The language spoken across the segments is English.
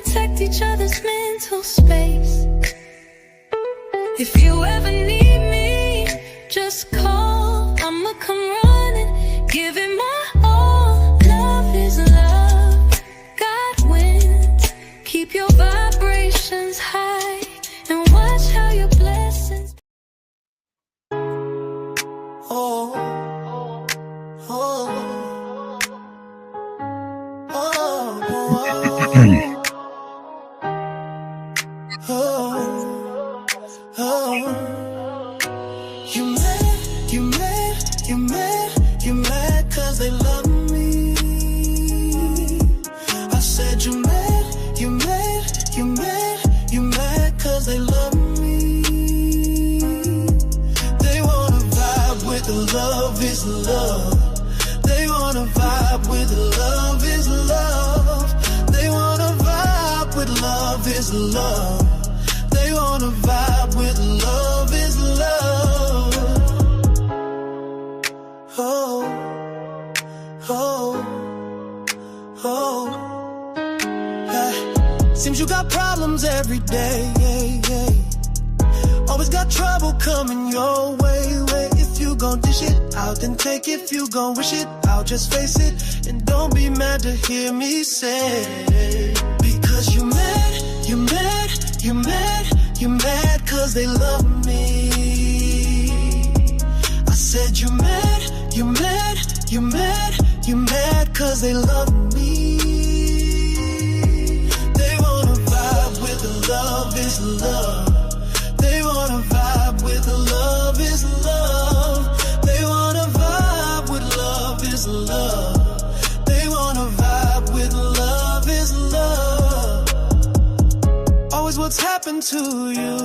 protect each other's mental space. If you ever need me, just call. I'ma come running, give it my all. Love is love, God wins. Keep your vibrations high and watch how your blessings. Oh, oh, oh, oh, oh, oh. You mad, cause they love me. I said you mad, cause they love me. They wanna vibe with the love is love. They wanna vibe with love is love. They wanna vibe with love is love. They wanna vibe with love is love. Oh, oh, oh. Hey. Seems you got problems every day, yeah, yeah. Always got trouble coming your way. If you gon' dish it out, then take it. If you gon' wish it out, just face it. And don't be mad to hear me say, because you mad, cause they love me. I said you mad, cause they love me. They wanna vibe with the love is love. They wanna vibe with the love is love. They wanna vibe with love is love. They wanna vibe with love is love. Always what's happened to you.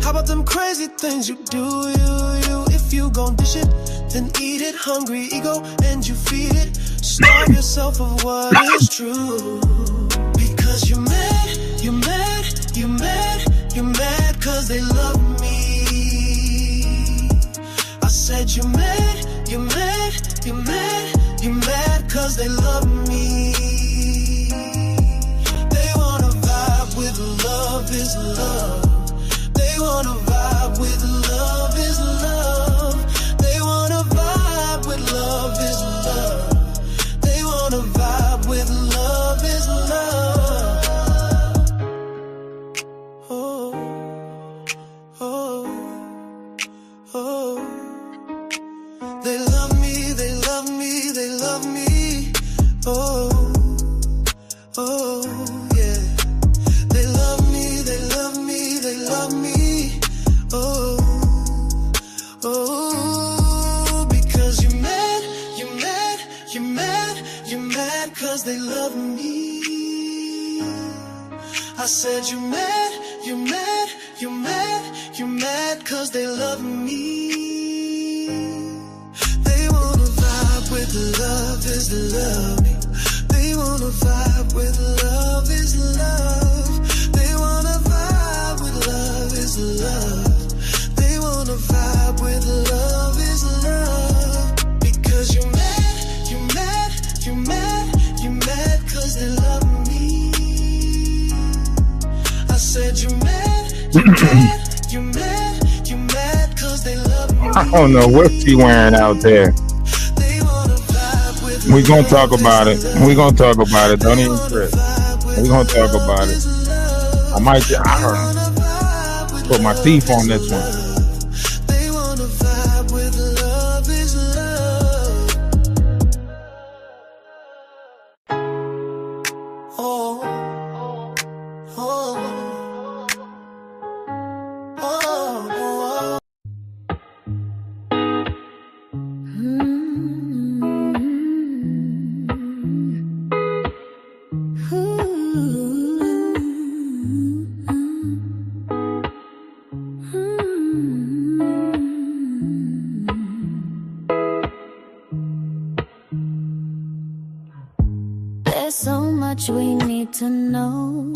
How about them crazy things you do, you? If you gon' dish it, then eat it. Hungry ego and you feed it. Starve yourself of what is true. Because you're mad, cause they love me. I said you're mad, cause they love me. They wanna vibe with love is love. They wanna vibe with love is love. They wanna vibe with love is love. They wanna vibe with love is love. Oh, oh, oh. They love me, they love me, they love me. Oh, oh, yeah. They love me, they love me, they love me. Oh, oh, because you're mad, cause they love me. I said you're mad, cause they love me. They wanna vibe with love is love. They wanna vibe with love is love. They wanna vibe with love is love. They wanna vibe with love is love. Because you're mad, cause they love me. I said you're mad, cause they love me. I don't know what she wearing out there. We gonna talk about it. Don't even trip. We gonna talk about it. I might put my teeth on this one. There's so much we need to know.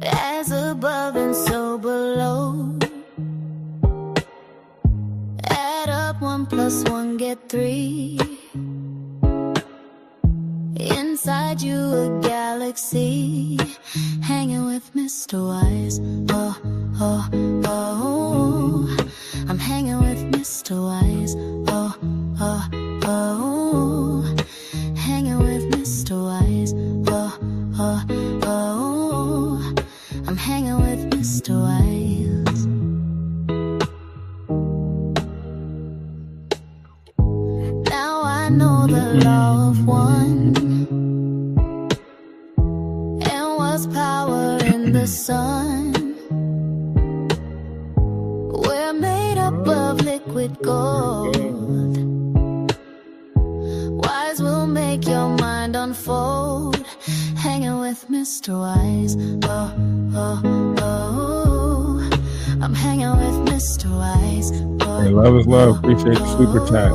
As above and so below. Add up 1 + 1, get 3. In inside you a galaxy, hanging with Mr. Wise. Oh, oh, oh, I'm hanging with Mr. Wise. Oh, oh, oh, hanging with Mr. Wise. Oh, oh, oh, I'm hanging with Mr. Wise. Now I know the law of one, and what's power in the sun. We're made up of liquid gold. Wise will make your mind unfold, hanging with Mr. Wise. Oh, oh, oh, I'm hanging with Mr. Wise. Oh, hey, love is love. Appreciate the super chat.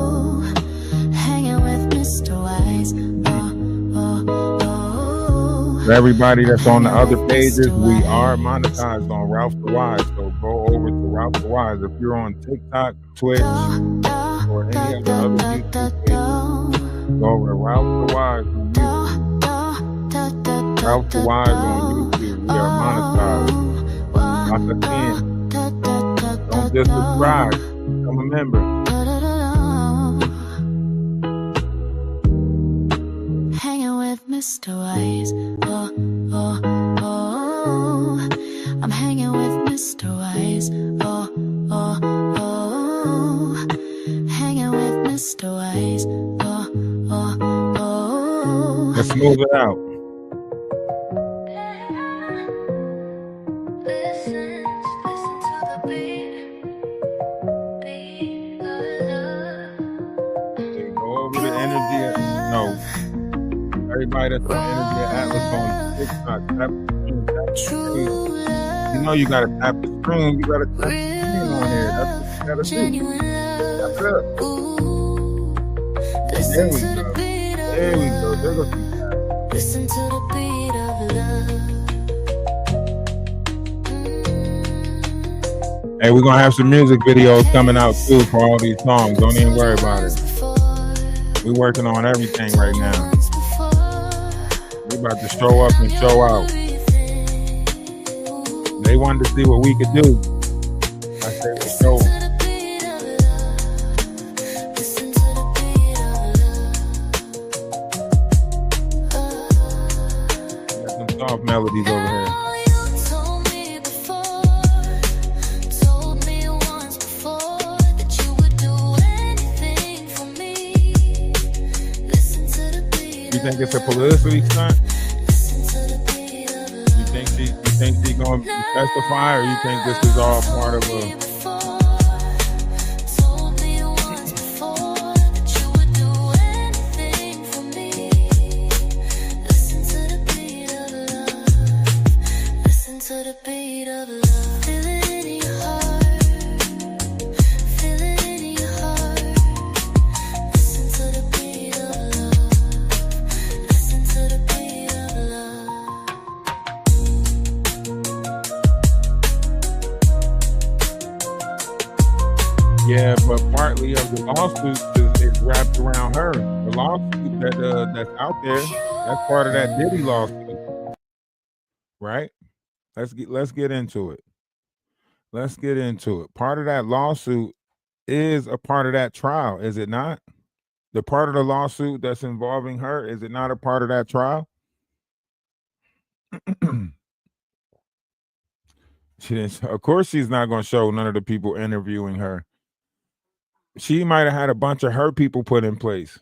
Hanging with Mr. Wise. Oh, oh, oh. For everybody that's on the other pages, we are monetized on Ralph the Wise. So go over to Ralph the Wise. If you're on TikTok, Twitch, or any of the other YouTube pages, go over to Ralph the Wise on YouTube. Ralph the Wise on YouTube. We are monetized. Lock us in. Don't just subscribe. Become a member. Hanging with Mr. Wise. Oh, oh, oh, I'm hanging with Mr. Wise. Oh, oh, oh, hanging with Mr. Wise. Oh, oh, oh. Let's move it out. Listen to the beat of love. Go over the energy. No. Everybody that's on Energy Atlas on TikTok, tap the screen, tap the screen. You know you gotta tap the screen. You gotta tap the screen on here. That's what you gotta do. Tap it up. There we go. There we go. There goes the tap. Listen to the beat of love. Hey, we're gonna have some music videos coming out too for all these songs. Don't even worry about it. We're working on everything right now. We about to show up and show out. They wanted to see what we could do. I said, let's show them. Got some soft melodies over here. You think it's a publicity stunt? You think she gonna testify, or you think this is all part of a? Yeah, but partly of the lawsuit is wrapped around her. The lawsuit that's out there, that's part of that Diddy lawsuit, right? Let's get into it. Let's get into it. Part of that lawsuit is a part of that trial, is it not? The part of the lawsuit that's involving her, is it not a part of that trial? Of course, she's not going to show none of the people interviewing her. She might have had a bunch of her people put in place.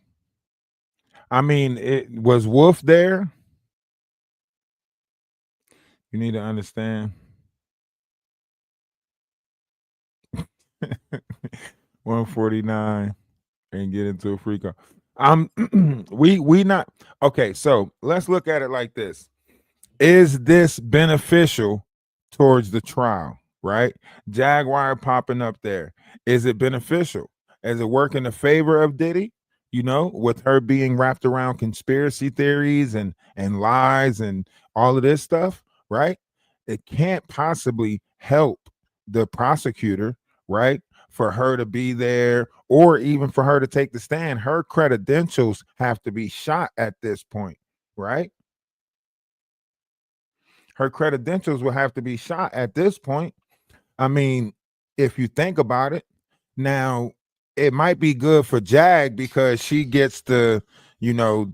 I mean, it was Wolf there. You need to understand. 149 and get into a free call. We not okay. So let's look at it like this. Is this beneficial towards the trial? Right? Jaguar popping up there. Is it beneficial? Does it work in the favor of Diddy? You know, with her being wrapped around conspiracy theories and lies and all of this stuff, right? It can't possibly help the prosecutor, right? For her to be there, or even for her to take the stand. Her credentials have to be shot at this point. right? Her credentials will have to be shot at this point. I mean, if you think about it, now it might be good for Jag because she gets to, you know,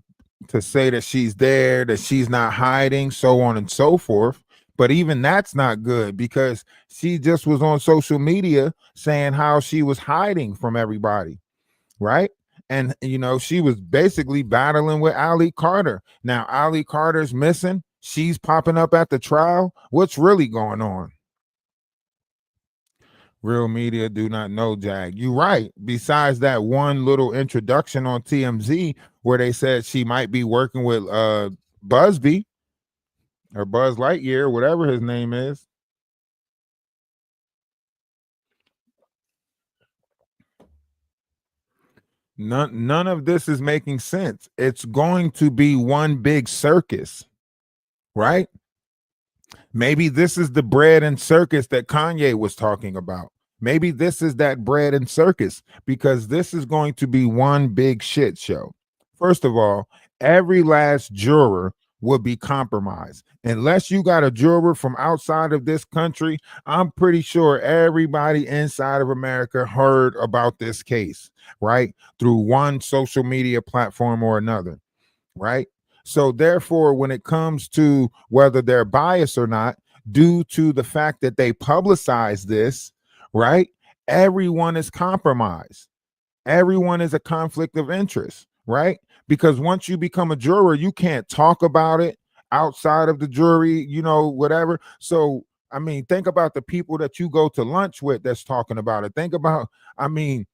to say that she's there, that she's not hiding, so on and so forth. But even that's not good because she just was on social media saying how she was hiding from everybody, right? And she was basically battling with Ali Carter. Now Ali Carter's missing. She's popping up at the trial. What's really going on? Real media do not know Jag. You're right. Besides that one little introduction on TMZ where they said she might be working with Busby or Buzz Lightyear, whatever his name is. None of this is making sense. It's going to be one big circus, right? Maybe this is the bread and circus that Kanye was talking about. Maybe this is that bread and circus because this is going to be one big shit show. First of all, every last juror will be compromised. Unless you got a juror from outside of this country, I'm pretty sure everybody inside of America heard about this case, right? Through one social media platform or another, right? So therefore, when it comes to whether they're biased or not, due to the fact that they publicize this, right? Everyone is compromised. Everyone is a conflict of interest, right? Because once you become a juror, you can't talk about it outside of the jury, whatever. So, I mean, think about the people that you go to lunch with that's talking about it. Think about, I mean,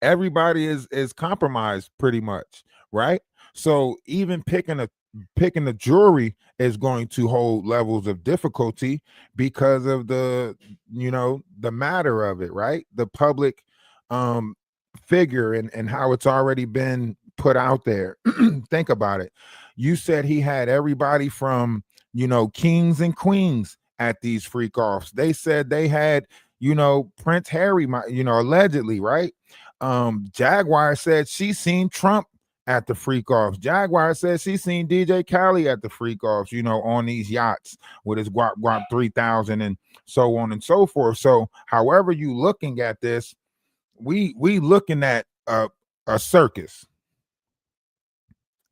everybody is compromised pretty much, right? So even picking the jury is going to hold levels of difficulty because of the matter of it, right? The public figure and how it's already been put out there. Think about it. You said he had everybody from kings and queens at these freak offs. They said they had Prince Harry, allegedly, right? Jaguar said she seen Trump at the freak offs. Jaguar said she seen DJ Khaled at the freak offs, on these yachts with his guap 3000 and so on and so forth. So however you looking at this, we looking at a circus.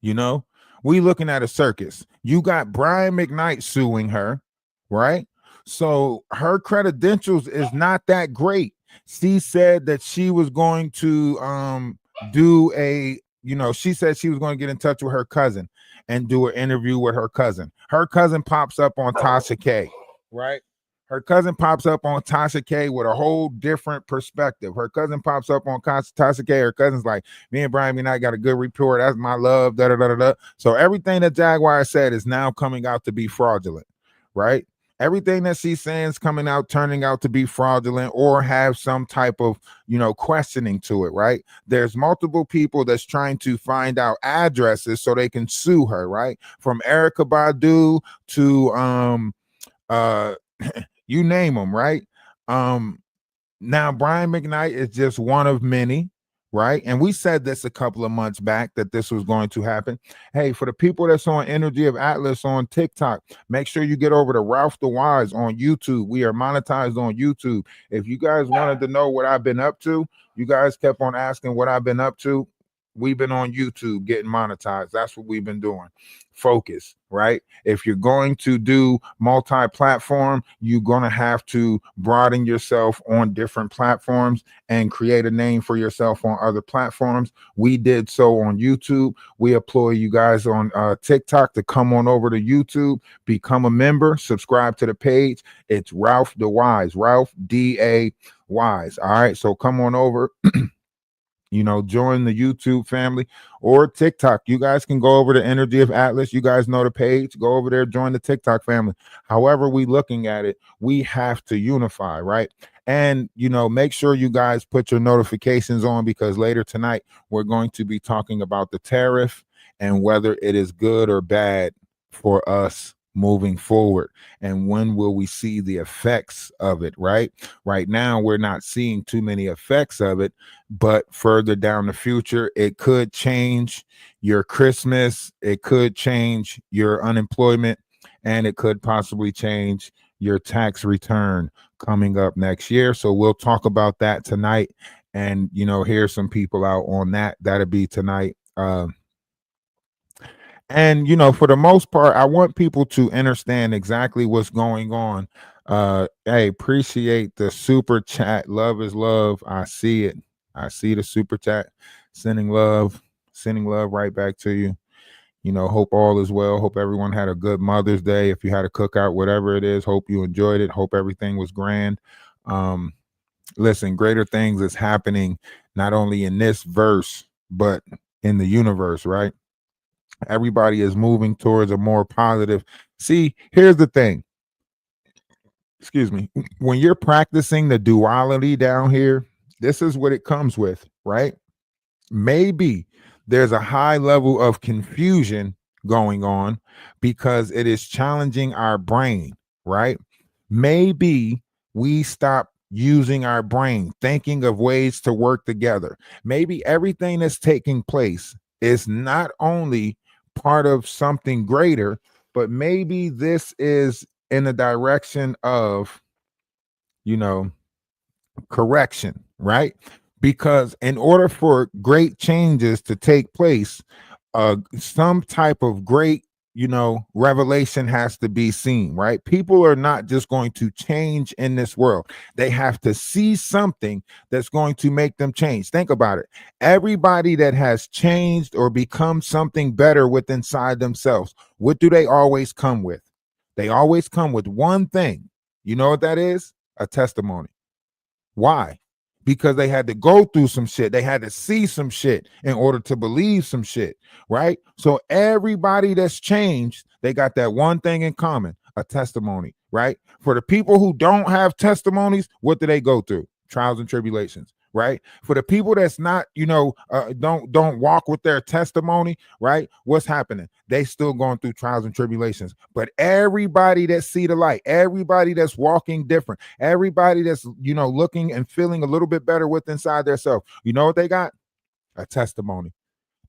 We looking at a circus. You got Brian McKnight suing her, right? So her credentials is not that great. She said that she was going to do a, she said she was going to get in touch with her cousin and do an interview with her cousin. Her cousin pops up on Tasha K, right? Her cousin pops up on Tasha K with a whole different perspective. Her cousin pops up on Tasha K. Her cousin's like, me and Brian McKnight got a good rapport. That's my love. Da, da, da, da, da. So everything that Jaguar said is now coming out to be fraudulent, right? Everything that she's saying is turning out to be fraudulent or have some type of, questioning to it, right? There's multiple people that's trying to find out addresses so they can sue her, right? From Erykah Badu to you name them, right? Now Brian McKnight is just one of many, right? And we said this a couple of months back that this was going to happen. Hey, for the people that's on Energy of Atlas on TikTok, make sure you get over to Ralph DaWise on YouTube. We are monetized on YouTube. If you guys wanted to know what I've been up to, you guys kept on asking what I've been up to. We've been on YouTube getting monetized. That's what we've been doing. Focus, right? If you're going to do multi-platform, you're going to have to broaden yourself on different platforms and create a name for yourself on other platforms. We did so on YouTube. We employ you guys on TikTok to come on over to YouTube, become a member, subscribe to the page. It's Ralph DaWise, Ralph DaWise. All right, so come on over. Join the YouTube family or TikTok. You guys can go over to Energy of Atlas. You guys know the page. Go over there, join the TikTok family. However we looking at it, we have to unify, right? And, make sure you guys put your notifications on because later tonight, we're going to be talking about the tariff and whether it is good or bad for us moving forward, and when will we see the effects of it? Right now we're not seeing too many effects of it, but further down the future it could change your Christmas, it could change your unemployment, and it could possibly change your tax return coming up next year. So we'll talk about that tonight, and hear some people out on that. That'll be tonight. And for the most part, I want people to understand exactly what's going on. Hey, appreciate the super chat. Love is love. I see it. I see the super chat. Sending love right back to you. Hope all is well. Hope everyone had a good Mother's Day. If you had a cookout, whatever it is, hope you enjoyed it. Hope everything was grand. Listen, greater things is happening not only in this verse, but in the universe, right? Everybody is moving towards a more positive. See, here's the thing. Excuse me. When you're practicing the duality down here, this is what it comes with, right? Maybe there's a high level of confusion going on because it is challenging our brain, right? Maybe we stop using our brain, thinking of ways to work together. Maybe everything that's taking place is not only part of something greater, but maybe this is in the direction of, correction, right? Because in order for great changes to take place, some type of great, revelation has to be seen, right? People are not just going to change in this world. They have to see something that's going to make them change. Think about it. Everybody that has changed or become something better within inside themselves, what do they always come with? They always come with one thing. You know what that is? A testimony. Why? Because they had to go through some shit. They had to see some shit in order to believe some shit, right? So everybody that's changed, they got that one thing in common, a testimony, right? For the people who don't have testimonies, what do they go through? Trials and tribulations, right? For the people that's not, don't walk with their testimony, right? What's happening? They still going through trials and tribulations. But everybody that see the light, everybody that's walking different, everybody that's, looking and feeling a little bit better with inside their self, you know what they got? A testimony.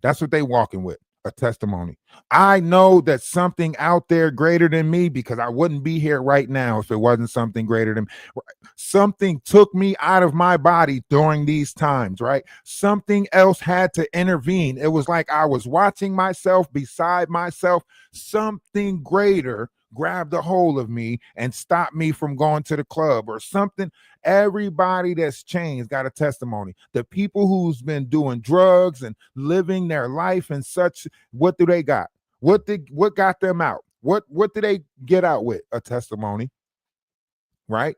That's what they walking with, a testimony. I know that something out there greater than me, because I wouldn't be here right now if it wasn't something greater than me. Something took me out of my body during these times, right? Something else had to intervene. It was like I was watching myself beside myself. Something greater grabbed a hold of me and stopped me from going to the club or something. Everybody that's changed got a testimony. The people who's been doing drugs and living their life and such, what do they got? What got them out? What do they get out with? A testimony, right?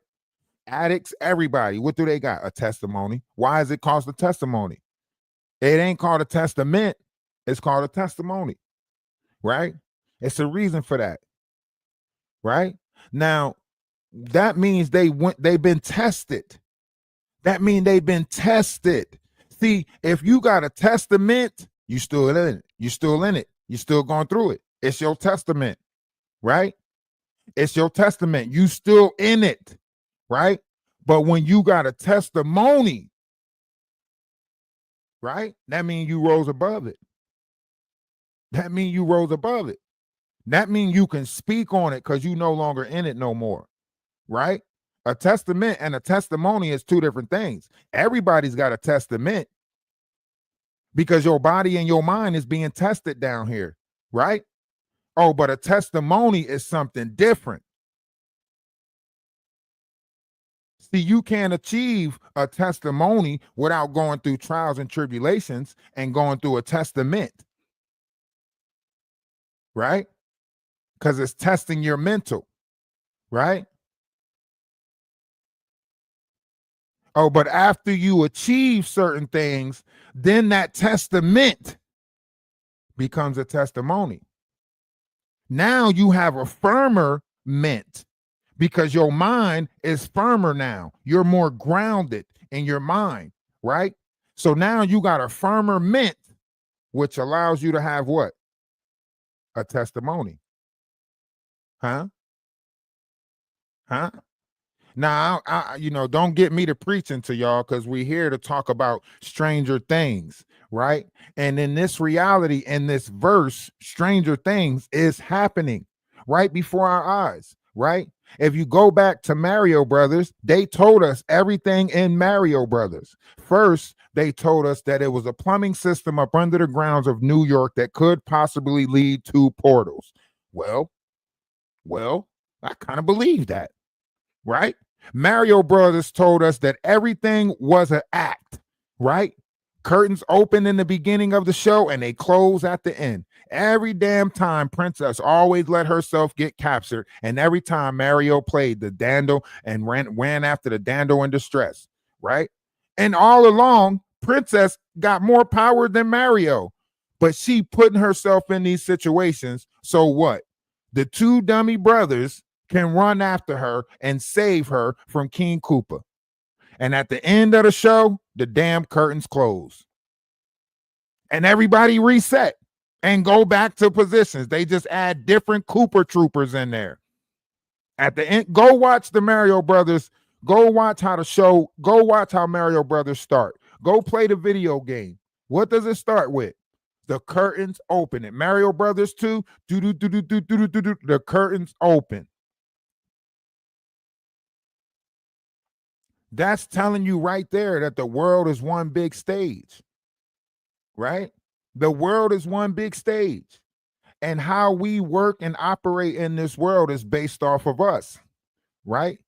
Addicts, everybody, what do they got? A testimony. Why is it called a testimony? It ain't called a testament. It's called a testimony, right? It's a reason for that, right? Now, that means they've been tested. That means they've been tested. See, if you got a testament, you still in it. You still in it. You still going through it. It's your testament, right? It's your testament. You still in it, right? But when you got a testimony, right? That means you rose above it. That means you rose above it. That means you can speak on it because you no longer in it no more, right? A testament and a testimony is two different things. Everybody's got a testament because your body and your mind is being tested down here, right? Oh, but a testimony is something different. See, you can't achieve a testimony without going through trials and tribulations and going through a testament, right? Because it's testing your mental, right? Oh, but after you achieve certain things, then that testament becomes a testimony. Now you have a firmer ment because your mind is firmer now. You're more grounded in your mind, right? So now you got a firmer ment, which allows you to have what? A testimony. Huh? Huh? Now, don't get me to preaching to y'all because we're here to talk about stranger things, right? And in this reality, in this verse, stranger things is happening right before our eyes, right? If you go back to Mario Brothers, they told us everything in Mario Brothers. First, they told us that it was a plumbing system up under the grounds of New York that could possibly lead to portals. Well, I kind of believe that, right? Mario Brothers told us that everything was an act, right? Curtains open in the beginning of the show and they close at the end. Every damn time Princess always let herself get captured, and every time Mario played the Dando and ran after the Dando in distress, right? And all along, Princess got more power than Mario, but she putting herself in these situations. So what? The two dummy brothers can run after her and save her from King Koopa. And at the end of the show, the damn curtains close. And everybody reset and go back to positions. They just add different Koopa troopers in there. At the end, go watch the Mario Brothers. Go watch how Mario Brothers start. Go play the video game. What does it start with? The curtains open. At Mario Brothers 2, the curtains open. That's telling you right there that the world is one big stage, right? The world is one big stage. And how we work and operate in this world is based off of us, right?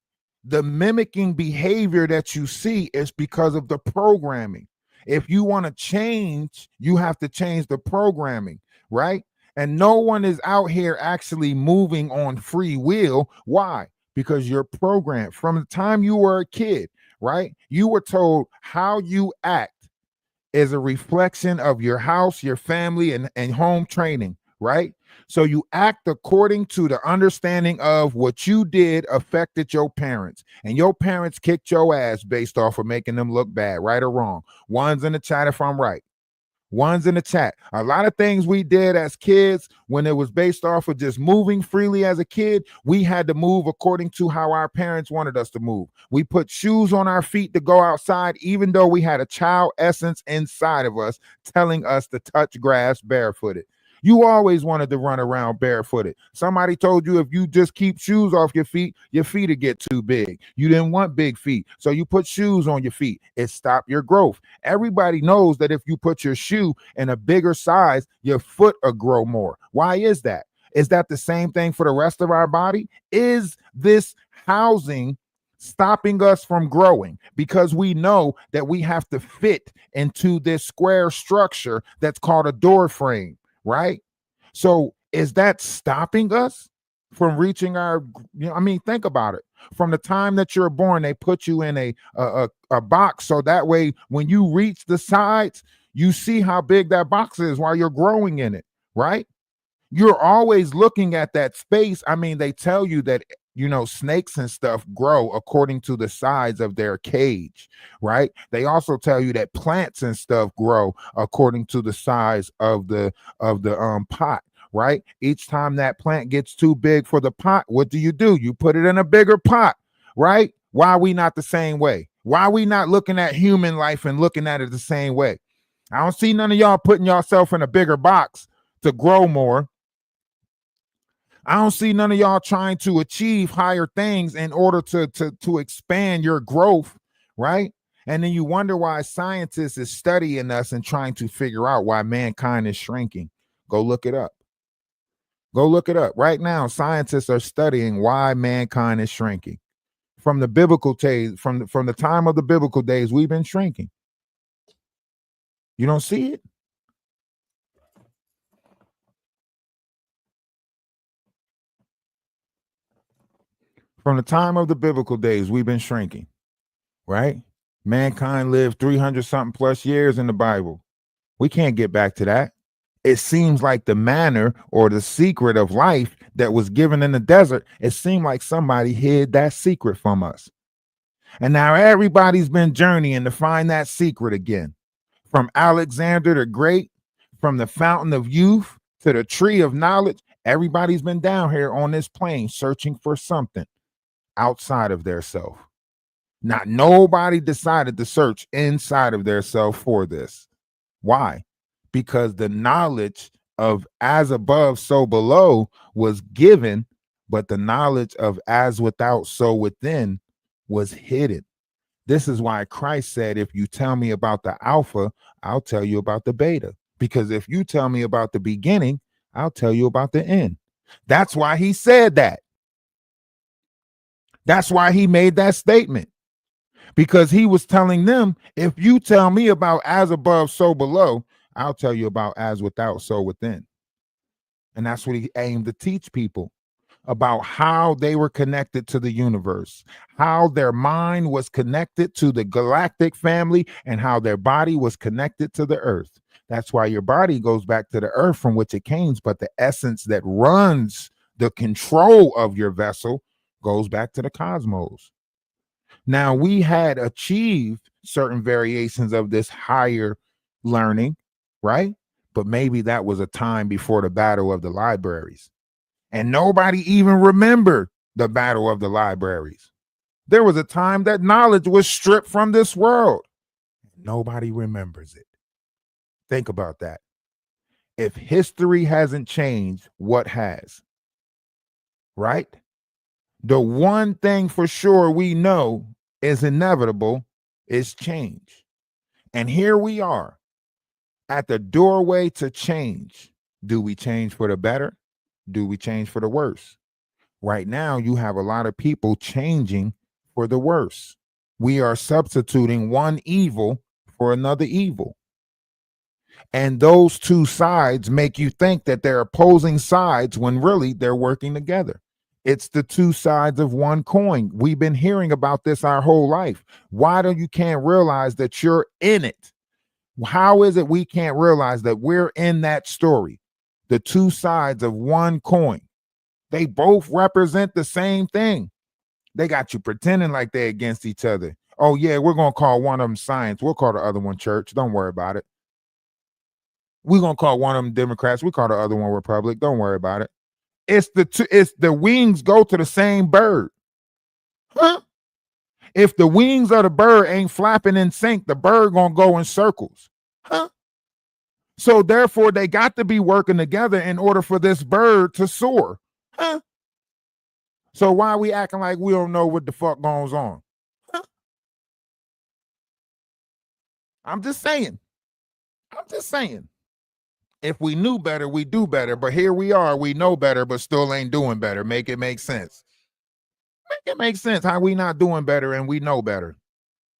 The mimicking behavior that you see is because of the programming. If you want to change, you have to change the programming, right? And no one is out here actually moving on free will. Why? Because you're programmed from the time you were a kid, right? You were told how you act is a reflection of your house, your family, and home training, right? So you act according to the understanding of what you did affected your parents, and your parents kicked your ass based off of making them look bad, right or wrong. One's in the chat if I'm right. One's in the chat. A lot of things we did as kids, when it was based off of just moving freely as a kid, we had to move according to how our parents wanted us to move. We put shoes on our feet to go outside, even though we had a child essence inside of us telling us to touch grass barefooted. You always wanted to run around barefooted. Somebody told you if you just keep shoes off your feet will get too big. You didn't want big feet, so you put shoes on your feet. It stopped your growth. Everybody knows that if you put your shoe in a bigger size, your foot will grow more. Why is that? Is that the same thing for the rest of our body? Is this housing stopping us from growing? Because we know that we have to fit into this square structure that's called a door frame. Right? So is that stopping us from reaching our, think about it. From the time that you're born, they put you in a box. So that way, when you reach the sides, you see how big that box is while you're growing in it, right? You're always looking at that space. They tell you that snakes and stuff grow according to the size of their cage, right? They also tell you that plants and stuff grow according to the size of the pot, right? Each time that plant gets too big for the pot, what do? You put it in a bigger pot, right? Why are we not the same way? Why are we not looking at human life and looking at it the same way? I don't see none of y'all putting yourself in a bigger box to grow more. I don't see none of y'all trying to achieve higher things in order to expand your growth, right? And then you wonder why scientists is studying us and trying to figure out why mankind is shrinking. Go look it up. Go look it up. Right now, scientists are studying why mankind is shrinking. From the biblical days, from the time of the biblical days, we've been shrinking. You don't see it? From the time of the biblical days, we've been shrinking, right? Mankind lived 300 something plus years in the Bible. We can't get back to that. It seems like the manner or the secret of life that was given in the desert, it seemed like somebody hid that secret from us. And now everybody's been journeying to find that secret again. From Alexander the Great, from the fountain of youth to the tree of knowledge, Everybody's been down here on this plane searching for something outside of their self. Not nobody decided to search inside of their self for this. Why? Because the knowledge of as above, so below was given, but the knowledge of as without, so within was hidden. This is why Christ said, if you tell me about the Alpha, I'll tell you about the Beta. Because if you tell me about the beginning, I'll tell you about the end. That's why he said that. That's why he made that statement. Because he was telling them, if you tell me about as above, so below, I'll tell you about as without, so within. And that's what he aimed to teach people, about how they were connected to the universe, how their mind was connected to the galactic family, and how their body was connected to the earth. That's why your body goes back to the earth from which it came, but the essence that runs the control of your vessel goes back to the cosmos. Now, we had achieved certain variations of this higher learning, right? But maybe that was a time before the battle of the libraries. And nobody even remembered the battle of the libraries. There was a time that knowledge was stripped from this world. Nobody remembers it. Think about that. If history hasn't changed, what has? Right? The one thing for sure we know is inevitable is change. And here we are at the doorway to change. Do we change for the better? Do we change for the worse? Right now, you have a lot of people changing for the worse. We are substituting one evil for another evil. And those two sides make you think that they're opposing sides when really they're working together. It's the two sides of one coin. We've been hearing about this our whole life. Why don't you can't realize that you're in it? How is it we can't realize that we're in that story? The two sides of one coin. They both represent the same thing. They got you pretending like they're against each other. Oh, yeah, we're going to call one of them science. We'll call the other one church. Don't worry about it. We're going to call one of them Democrats. We call the other one Republic. Don't worry about it. It's the wings go to the same bird. Huh? If the wings of the bird ain't flapping in sync, the bird going to go in circles. Huh? So therefore, they got to be working together in order for this bird to soar. Huh? So why are we acting like we don't know what the fuck goes on? Huh? I'm just saying. If we knew better, we do better. But here we are. We know better, but still ain't doing better. Make it make sense. Make it make sense. How we not doing better and we know better?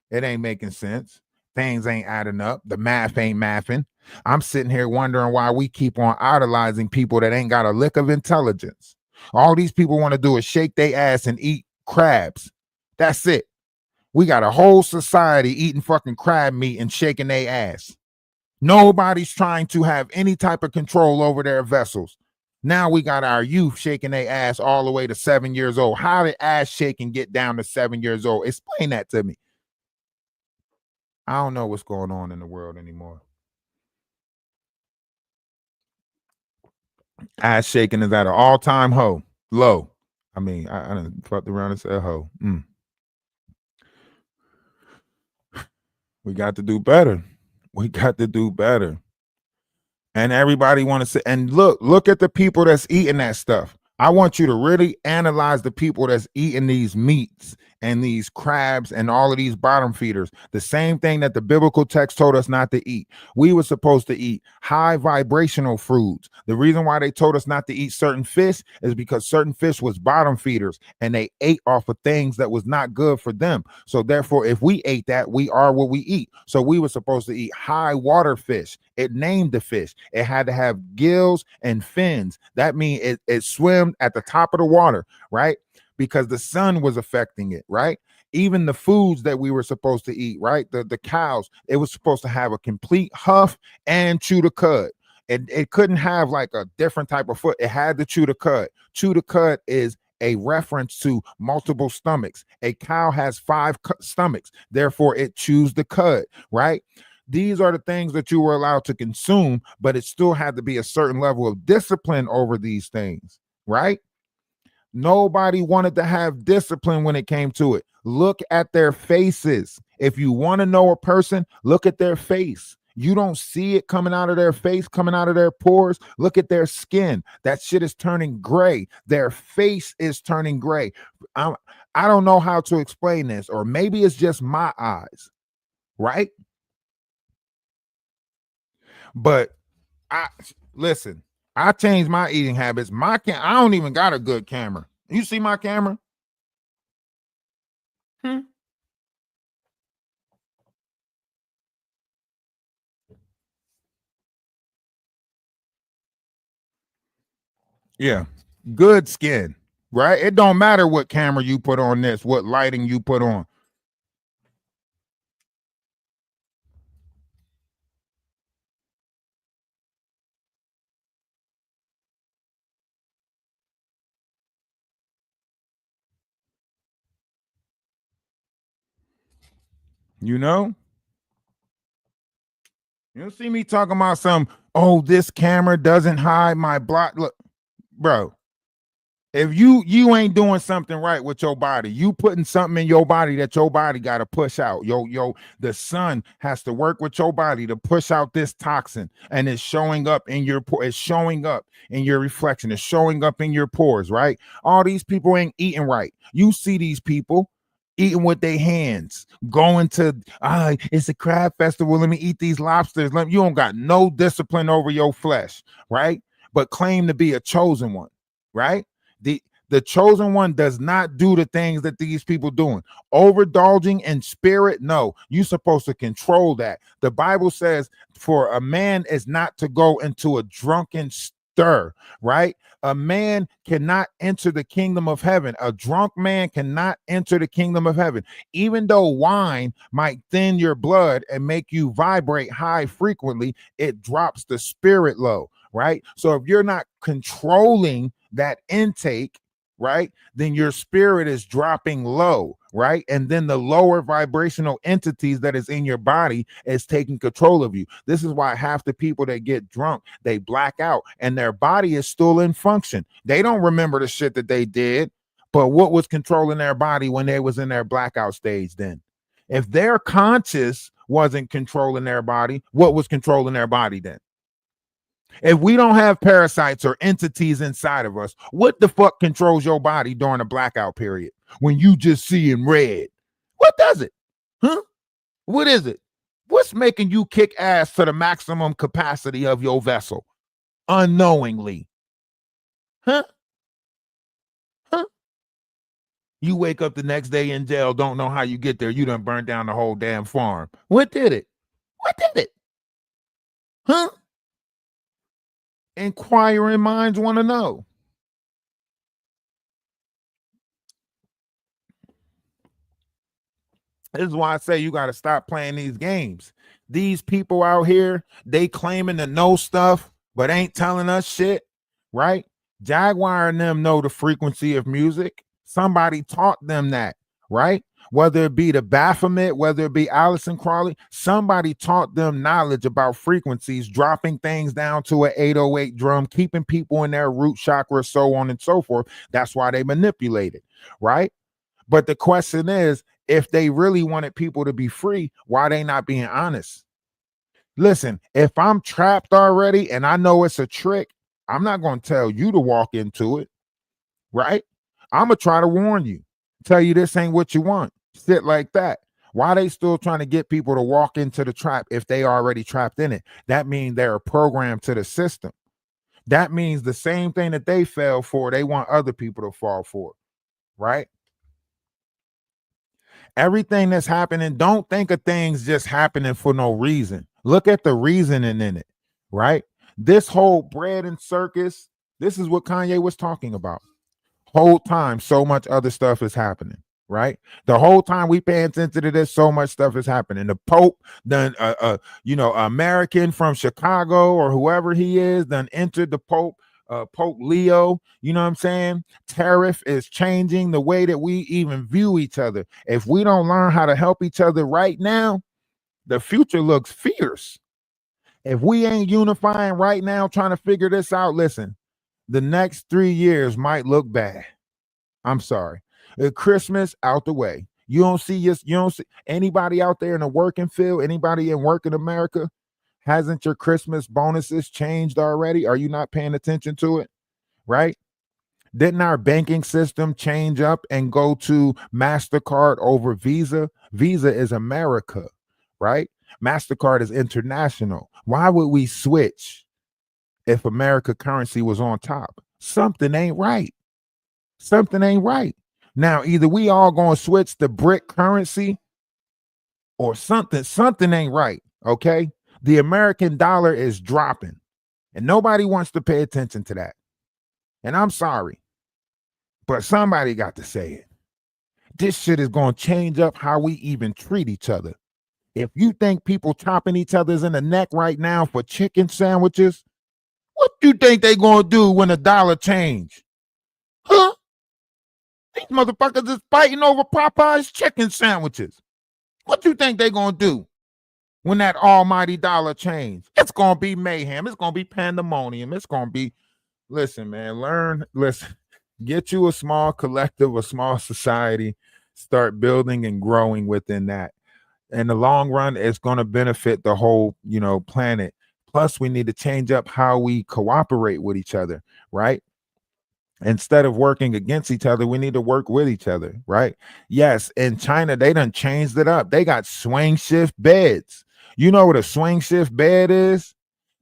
It ain't making sense. Things ain't adding up. The math ain't mathing. I'm sitting here wondering why we keep on idolizing people that ain't got a lick of intelligence. All these people want to do is shake their ass and eat crabs. That's it. We got a whole society eating fucking crab meat and shaking their ass. Nobody's trying to have any type of control over their vessels. Now we got our youth shaking their ass all the way to 7 years old. How did ass shaking get down to 7 years old? Explain that to me. I don't know what's going on in the world anymore. Ass shaking is at an all-time low. I mean, I done fucked around and said ho. We got to do better. And everybody want to say, and look at the people that's eating that stuff. I want you to really analyze the people that's eating these meats and these crabs and all of these bottom feeders. The same thing that the biblical text told us not to eat. We were supposed to eat high vibrational foods. The reason why they told us not to eat certain fish is because certain fish was bottom feeders and they ate off of things that was not good for them. So therefore, if we ate that, we are what we eat. So we were supposed to eat high water fish. It named the fish. It had to have gills and fins. That means it swam at the top of the water, right? Because the sun was affecting it, right? Even the foods that we were supposed to eat, right? The cows, it was supposed to have a complete huff and chew the cud. It couldn't have like a different type of foot. It had to chew the cud. Chew the cud is a reference to multiple stomachs. A cow has 5 stomachs. Therefore, it chews the cud, right? These are the things that you were allowed to consume, but it still had to be a certain level of discipline over these things, right? Nobody wanted to have discipline when it came to it. Look at their faces. If you want to know a person, look at their face. You don't see it coming out of their face, coming out of their pores. Look at their skin. That shit is turning gray. Their face is turning gray. I don't know how to explain this, or maybe it's just my eyes, right? But listen, I changed my eating habits. I don't even got a good camera. You see my camera? Yeah, good skin, right? It don't matter what camera you put on this, what lighting you put on. You know? You don't see me talking about oh, this camera doesn't hide my block. Look, bro, if you ain't doing something right with your body, you putting something in your body that your body got to push out. The sun has to work with your body to push out this toxin, and it's showing up in your it's showing up in your reflection, it's showing up in your pores, right? All these people ain't eating right. You see these people eating with their hands, going to it's a crab festival, let me eat these lobsters. You don't got no discipline over your flesh, right? But claim to be a chosen one, right? The chosen one does not do the things that these people doing. Overindulging in spirit, no. You're supposed to control that. The Bible says for a man is not to go into a drunken stir, right? A man cannot enter the kingdom of heaven. A drunk man cannot enter the kingdom of heaven. Even though wine might thin your blood and make you vibrate high frequently, it drops the spirit low, right? So if you're not controlling that intake, right, then your spirit is dropping low, right? And then the lower vibrational entities that is in your body is taking control of you. This is why half the people that get drunk, they black out and their body is still in function. They don't remember the shit that they did, but what was controlling their body when they was in their blackout stage then? If their conscious wasn't controlling their body, what was controlling their body then? If we don't have parasites or entities inside of us, what the fuck controls your body during a blackout period when you just see in red? What does it? Huh? What is it? What's making you kick ass to the maximum capacity of your vessel unknowingly? Huh? Huh? You wake up the next day in jail, don't know how you get there. You done burned down the whole damn farm. What did it? What did it? Huh? Inquiring minds want to know. This is why I say you got to stop playing these games. These people out here, they claiming to know stuff, but ain't telling us shit, right? Jaguar and them know the frequency of music. Somebody taught them that, right? Whether it be the Baphomet, whether it be Allison Crawley, somebody taught them knowledge about frequencies, dropping things down to an 808 drum, keeping people in their root chakra, so on and so forth. That's why they manipulate it, right? But the question is, if they really wanted people to be free, why they not being honest? Listen, if I'm trapped already and I know it's a trick, I'm not going to tell you to walk into it, right? I'm going to try to warn you, tell you this ain't what you want. Sit like that. Why they still trying to get people to walk into the trap if they already trapped in it? That means they're a program to the system. That means the same thing that they fell for, they want other people to fall for, right? Everything that's happening, don't think of things just happening for no reason. Look at the reasoning in it, right? This whole bread and circus, this is what Kanye was talking about. Whole time, so much other stuff is happening, right? The whole time we paying attention to this, so much stuff is happening. The Pope done, American from Chicago or whoever he is, done entered the Pope Leo, you know what I'm saying? Tariff is changing the way that we even view each other. If we don't learn how to help each other right now, The future looks fierce. If we ain't unifying right now, trying to figure this out, listen, the next 3 years might look bad. I'm sorry. Christmas out the way. You don't see anybody out there in the working field, anybody in working America. Hasn't your Christmas bonuses changed already? Are you not paying attention to it? Right? Didn't our banking system change up and go to MasterCard over Visa? Visa is America, right? MasterCard is international. Why would we switch if America currency was on top? Something ain't right. Something ain't right. Now, either we all gonna switch to brick currency or something ain't right. Okay. The American dollar is dropping, and nobody wants to pay attention to that. And I'm sorry, but somebody got to say it. This shit is gonna change up how we even treat each other. If you think people chopping each other's in the neck right now for chicken sandwiches, what do you think they gonna do when the dollar change? Huh? These motherfuckers is fighting over Popeye's chicken sandwiches. What do you think they gonna do when that almighty dollar change? It's gonna be mayhem. It's gonna be pandemonium. It's gonna be, listen, man, get you a small collective, a small society, start building and growing within that. In the long run, it's going to benefit the whole, planet. Plus, we need to change up how we cooperate with each other, right? Instead of working against each other, we need to work with each other, right? Yes, in China, they done changed it up. They got swing shift beds. You know what a swing shift bed is?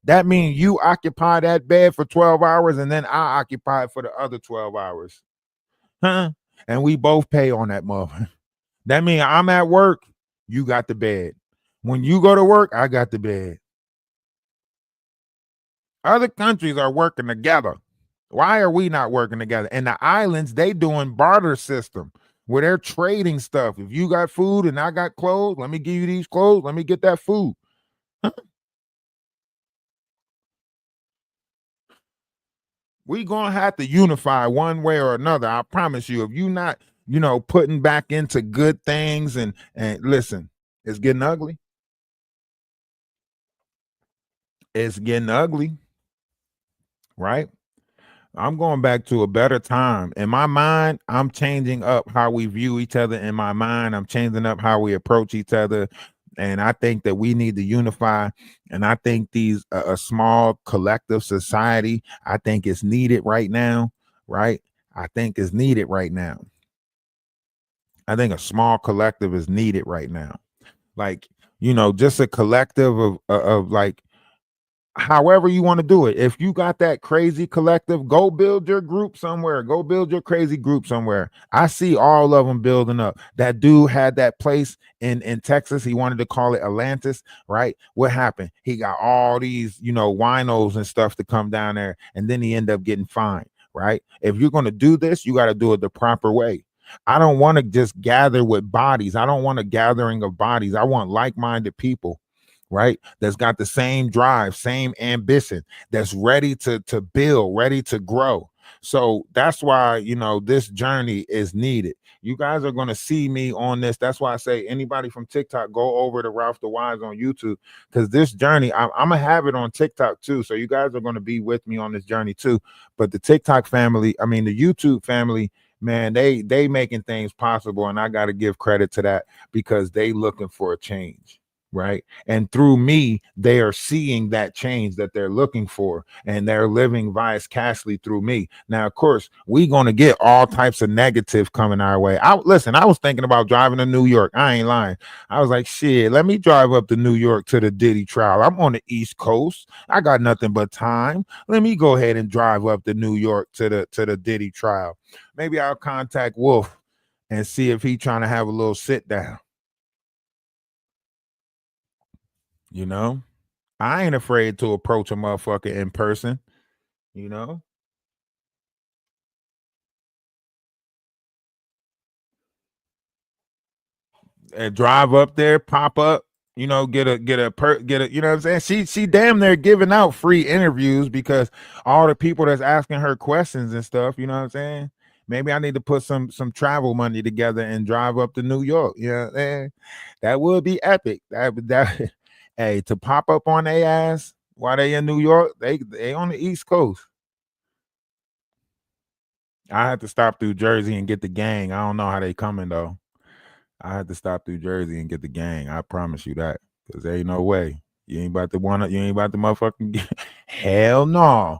That means you occupy that bed for 12 hours and then I occupy it for the other 12 hours. Huh? And we both pay on that mother. That means I'm at work, you got the bed. When you go to work, I got the bed. Other countries are working together. Why are we not working together? And the islands, they doing barter system where they're trading stuff. If you got food and I got clothes, let me give you these clothes. Let me get that food. Huh? We gonna have to unify one way or another. I promise you. If you not, putting back into good things and listen, it's getting ugly. It's getting ugly, right? I'm going back to a better time. In my mind, I'm changing up how we view each other. In my mind, I'm changing up how we approach each other. And I think that we need to unify. And I think a small collective society, I think is needed right now, right? I think is needed right now. I think a small collective is needed right now. Like, just a collective of like, however you want to do it. If you got that crazy collective, go build your group somewhere. Go build your crazy group somewhere. I see all of them building up. That dude had that place in Texas. He wanted to call it Atlantis, right? What happened? He got all these, winos and stuff to come down there, and then he ended up getting fined, right? If you're going to do this, you got to do it the proper way. I don't want to just gather with bodies. I don't want a gathering of bodies. I want like-minded people, right? That's got the same drive, same ambition, that's ready to build, ready to grow. So that's why, this journey is needed. You guys are going to see me on this. That's why I say anybody from TikTok, go over to Ralph DaWise on YouTube, because this journey, I'm going to have it on TikTok too. So you guys are going to be with me on this journey too. But the TikTok family, the YouTube family, man, they making things possible. And I got to give credit to that because they looking for a change. Right. And through me, they are seeing that change that they're looking for, and they're living vicariously through me. Now, of course, we're going to get all types of negative coming our way. I was thinking about driving to New York. I ain't lying. I was like, shit, let me drive up to New York to the Diddy trial. I'm on the East Coast. I got nothing but time. Let me go ahead and drive up to New York to the Diddy trial. Maybe I'll contact Wolf and see if he's trying to have a little sit down. I ain't afraid to approach a motherfucker in person, and drive up there, pop up, get a, you know what I'm saying? She damn near giving out free interviews because all the people that's asking her questions and stuff, you know what I'm saying? maybe I need to put some travel money together and drive up to New York. That would be epic. That hey, to pop up on their ass while they in New York, they on the East Coast. I had to stop through Jersey and get the gang. I don't know how they coming though. I had to stop through Jersey and get the gang. I promise you that. Because there ain't no way. You ain't about to motherfucking get hell no.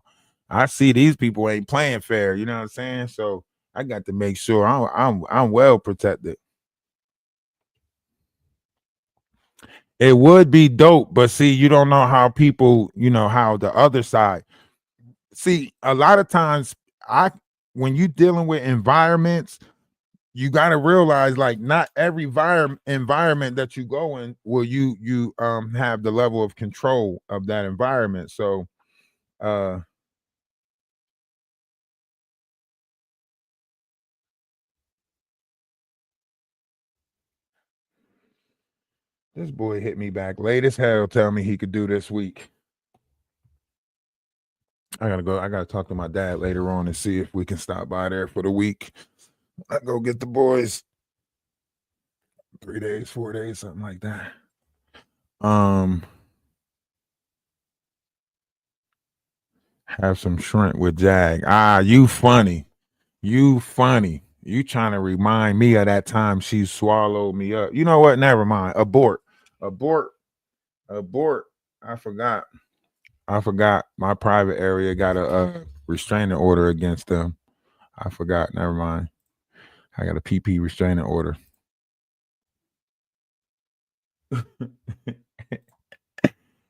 I see these people ain't playing fair, you know what I'm saying? So I got to make sure I'm well protected. It would be dope, but see, you don't know how people, how the other side. See, a lot of times when you dealing with environments, you got to realize like not every environment that you go in will you have the level of control of that environment. So this boy hit me back late as hell, tell me he could do this week. I gotta talk to my dad later on and see if we can stop by there for the week. I go get the boys 3 days, 4 days, something like that. Have some shrimp with Jag. You funny. You funny. You trying to remind me of that time she swallowed me up. You know what? Never mind. Abort. I forgot. My private area got a restraining order against them. I forgot. Never mind. I got a PP restraining order.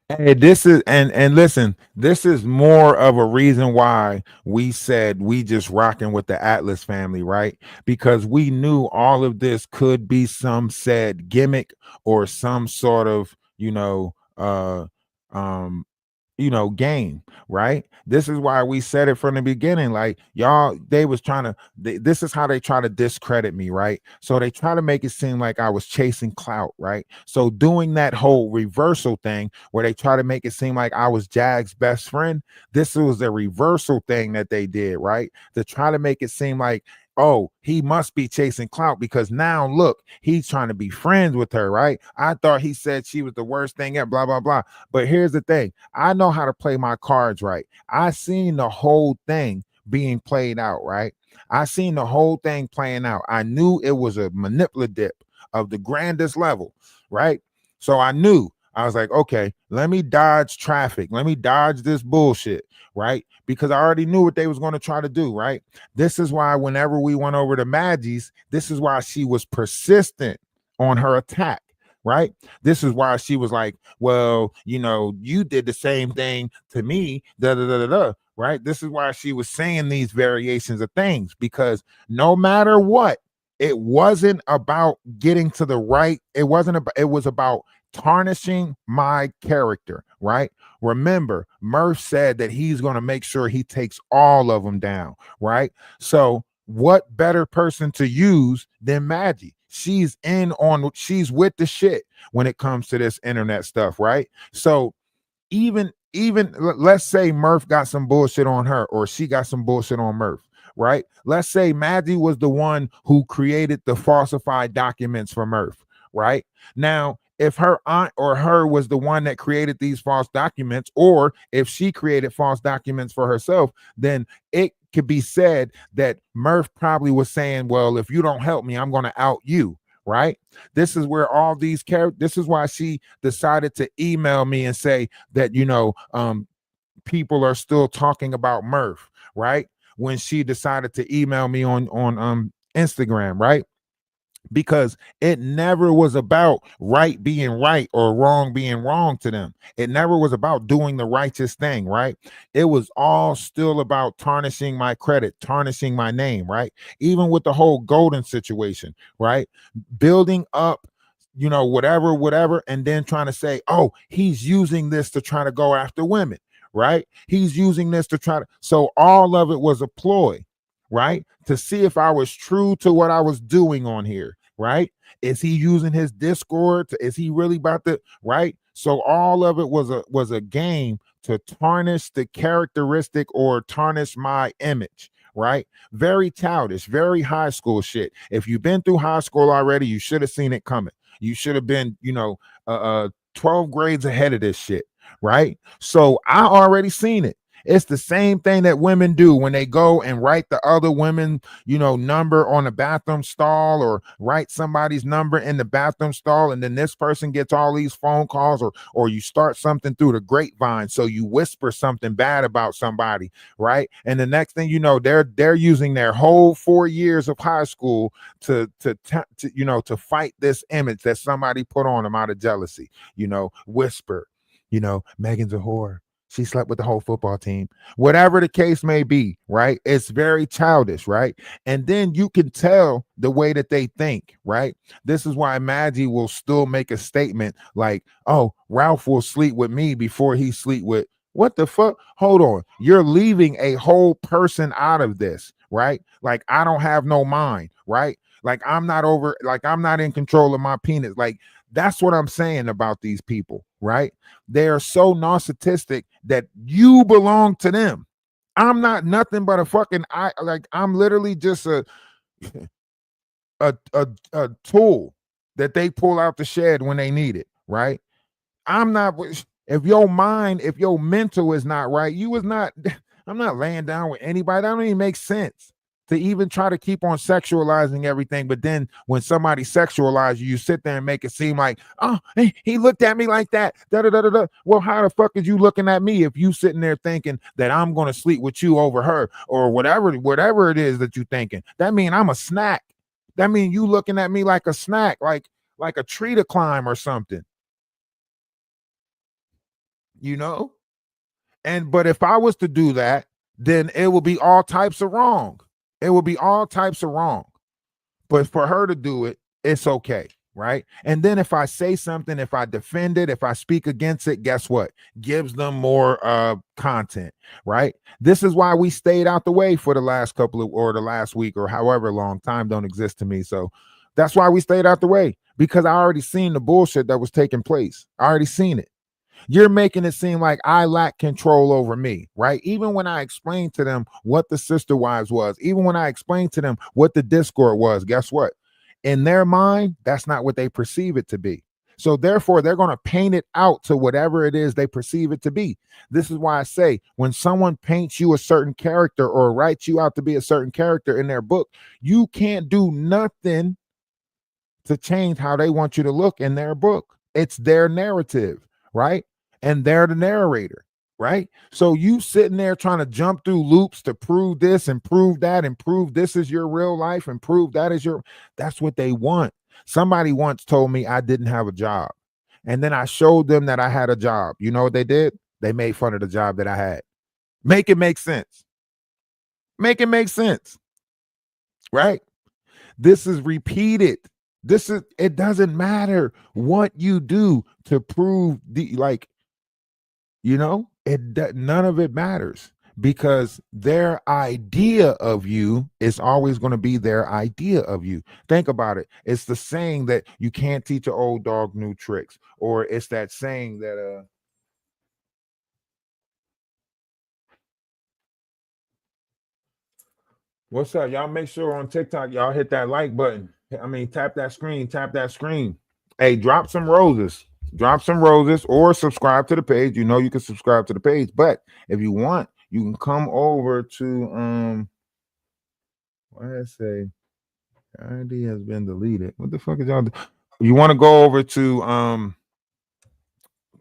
Hey, this is and listen, this is more of a reason why we said we just rocking with the Atlas family, right? Because we knew all of this could be some said gimmick or some sort of, game, right? This is why we said it from the beginning. Like y'all, they was trying to. This is how they try to discredit me, right? So they try to make it seem like I was chasing clout, right? So doing that whole reversal thing, where they try to make it seem like I was Jag's best friend. This was a reversal thing that they did, right? To try to make it seem like, oh, he must be chasing clout because now look, he's trying to be friends with her, right? I thought he said she was the worst thing ever, blah, blah, blah. But here's the thing. I know how to play my cards right. I seen the whole thing being played out, right? I seen the whole thing playing out. I knew it was a manipulative of the grandest level, right? So I knew. I was like, okay, let me dodge traffic. Let me dodge this bullshit, right? Because I already knew what they was going to try to do, right? This is why whenever we went over to Maggie's, this is why she was persistent on her attack, right? This is why she was like, well, you did the same thing to me, da da da da da, right? This is why she was saying these variations of things, because no matter what, it wasn't about getting to the right. It was about tarnishing my character, right? Remember, Murph said that he's going to make sure he takes all of them down, right? So what better person to use than Maggie? She's with the shit when it comes to this internet stuff, right? So even let's say Murph got some bullshit on her, or she got some bullshit on Murph, right? Let's say Maggie was the one who created the falsified documents for Murph, right? Now, if her aunt or her was the one that created these false documents, or if she created false documents for herself, then it could be said that Murph probably was saying, well, if you don't help me, I'm going to out you, right? This is where all these this is why she decided to email me and say that, people are still talking about Murph, right? When she decided to email me on Instagram, right? Because it never was about right being right or wrong being wrong to them. It never was about doing the righteous thing, right? It was all still about tarnishing my credit, tarnishing my name, right? Even with the whole Golden situation, right? Building up, whatever, and then trying to say, oh, he's using this to try to go after women, right? He's using this to try to, so all of it was a ploy, right? To see if I was true to what I was doing on here, right? Is he using his Discord? Is he really about to, right? So all of it was a game to tarnish the characteristic or tarnish my image, right? Very childish, very high school shit. If you've been through high school already, you should have seen it coming. You should have been, 12 grades ahead of this shit, right? So I already seen it. It's the same thing that women do when they go and write the other women, number on the bathroom stall, or write somebody's number in the bathroom stall, and then this person gets all these phone calls, or you start something through the grapevine, so you whisper something bad about somebody, right? And the next thing you know, they're using their whole 4 years of high school to fight this image that somebody put on them out of jealousy. Whisper, Megan's a whore. She slept with the whole football team. Whatever the case may be, right? It's very childish, right? And then you can tell the way that they think, right? This is why Maggie will still make a statement like, oh, Ralph will sleep with me before he sleep with. What the fuck? Hold on. You're leaving a whole person out of this, right? Like, I don't have no mind, right? Like, I'm not in control of my penis. Like, that's what I'm saying about these people, right? They are so narcissistic that you belong to them. I'm not nothing but a fucking I'm literally just a tool that they pull out the shed when they need it, right? I'm not. If your mental is not right, I'm not laying down with anybody. That don't even make sense to even try to keep on sexualizing everything. But then when somebody sexualizes you, you sit there and make it seem like, oh, he looked at me like that. Da, da, da, da, da. Well, how the fuck is you looking at me if you sitting there thinking that I'm going to sleep with you over her, or whatever it is that you thinking? That mean I'm a snack. That mean you looking at me like a snack, like a tree to climb or something. But if I was to do that, then it would be all types of wrong. It would be all types of wrong. But for her to do it, it's okay, right? And then if I say something, if I defend it, if I speak against it, guess what? Gives them more content, right? This is why we stayed out the way for the last the last week, or however long. Time don't exist to me. So that's why we stayed out the way, because I already seen the bullshit that was taking place. I already seen it. You're making it seem like I lack control over me, right? Even when I explained to them what the Sister Wives was, even when I explained to them what the Discord was, guess what? In their mind, that's not what they perceive it to be. So therefore, they're going to paint it out to whatever it is they perceive it to be. This is why I say, when someone paints you a certain character or writes you out to be a certain character in their book, you can't do nothing to change how they want you to look in their book. It's their narrative, right? And they're the narrator, right? So you sitting there trying to jump through loops to prove this and prove that and prove this is your real life and prove that's what they want. Somebody once told me I didn't have a job, and then I showed them that I had a job. You know what they did? They made fun of the job that I had. Make it make sense. Make it make sense, right? This is repeated. It doesn't matter what you do to prove none of it matters, because their idea of you is always going to be their idea of you. Think about it. It's the saying that you can't teach an old dog new tricks, or it's that saying that what's up, y'all? Make sure on TikTok y'all hit that like button. Tap that screen. Hey, drop some roses, or subscribe to the page. You can subscribe to the page, but if you want, you can come over to what did I say? ID has been deleted. What the fuck is y'all you want to go over to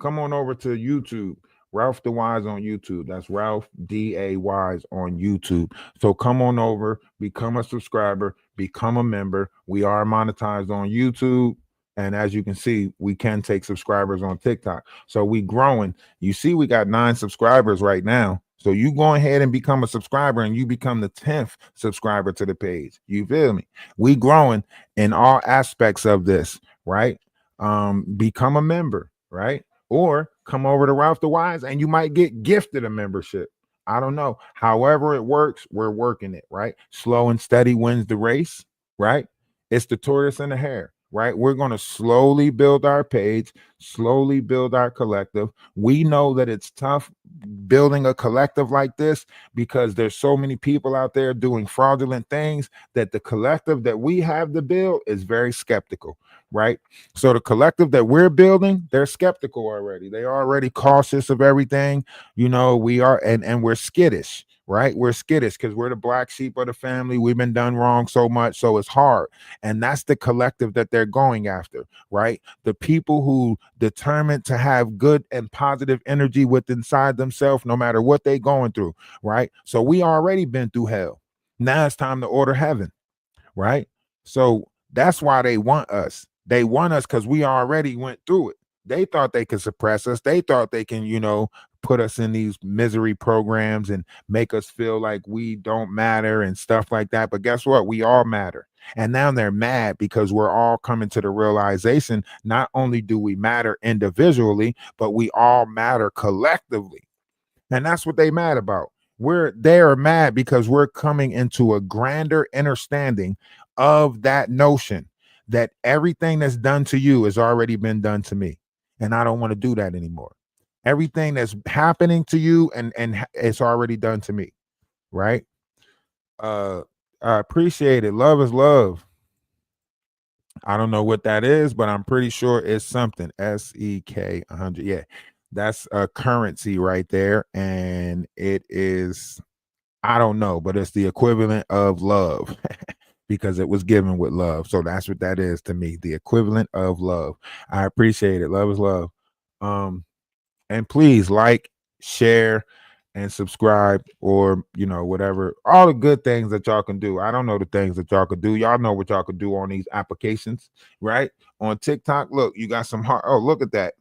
come on over to YouTube. Ralph DaWise on YouTube. That's Ralph DaWise on YouTube. So come on over, become a subscriber, become a member. We are monetized on YouTube. And as you can see, we can take subscribers on TikTok. So we growing. You see, we got 9 subscribers right now. So you go ahead and become a subscriber, and you become the 10th subscriber to the page. You feel me? We growing in all aspects of this, right? Become a member, right? Or come over to Ralph DaWise and you might get gifted a membership. I don't know. However it works, we're working it, right? Slow and steady wins the race, right? It's the tortoise and the hare. right? We're going to slowly build our page, slowly build our collective. We know that it's tough building a collective like this because there's so many people out there doing fraudulent things that the collective that we have to build is very skeptical, right? So the collective that we're building, they're skeptical already. They are already cautious of everything. We are, and we're skittish, right? We're skittish because we're the black sheep of the family. We've been done wrong so much, so it's hard. And that's the collective that they're going after, right? The people who determined to have good and positive energy within inside themselves, no matter what they're going through, right? So we already been through hell. Now it's time to order heaven, right? So that's why they want us. They want us because we already went through it. They thought they could suppress us. They thought they can, put us in these misery programs and make us feel like we don't matter and stuff like that. But guess what? We all matter. And now they're mad because we're all coming to the realization not only do we matter individually, but we all matter collectively. And that's what they mad about. They are mad because we're coming into a grander understanding of that notion that everything that's done to you has already been done to me. And I don't want to do that anymore. Everything that's happening to you and it's already done to me, right? I appreciate it. Love is love. I don't know what that is, but I'm pretty sure it's something. SEK 100. Yeah, that's a currency right there, and it is, I don't know, but it's the equivalent of love because it was given with love. So that's what that is to me, the equivalent of love. I appreciate it. Love is love. And please like, share, and subscribe, or whatever, all the good things that y'all can do. I don't know the things that y'all could do. Y'all know what y'all could do on these applications, right? On TikTok, look, you got some heart. Oh, look at that.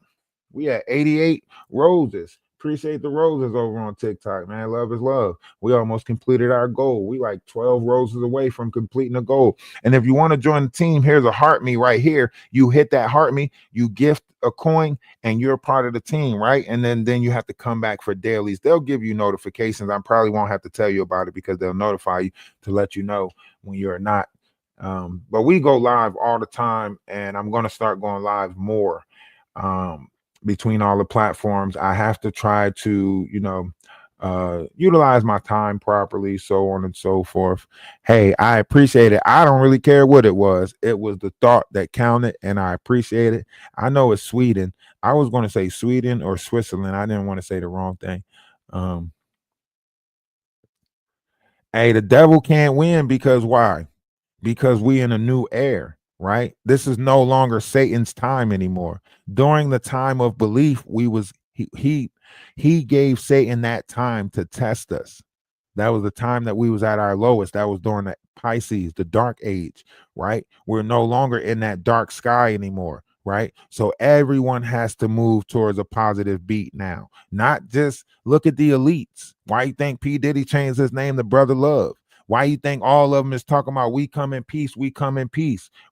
We had 88 roses. Appreciate the roses over on TikTok, man. Love is love. We almost completed our goal. We like 12 roses away from completing a goal. And if you want to join the team, here's a heart me right here. You hit that heart me, you gift a coin, and you're part of the team, right? And then you have to come back for dailies. They'll give you notifications. I probably won't have to tell you about it because they'll notify you to let you know when you're not. But we go live all the time, and I'm going to start going live more. Between all the platforms, I have to try to, utilize my time properly, so on and so forth. Hey, I appreciate it. I don't really care what it was. It was the thought that counted, and I appreciate it. I know it's Sweden. I was going to say Sweden or Switzerland. I didn't want to say the wrong thing. Hey, the devil can't win because why? Because we in a new era, right? This is no longer Satan's time anymore. During the time of belief, he gave Satan that time to test us. That was the time that we was at our lowest. That was during the Pisces, the dark age, right? We're no longer in that dark sky anymore, right? So everyone has to move towards a positive beat now. Not just look at the elites. Why you think P. Diddy changed his name to Brother Love? Why you think all of them is talking about we come in peace,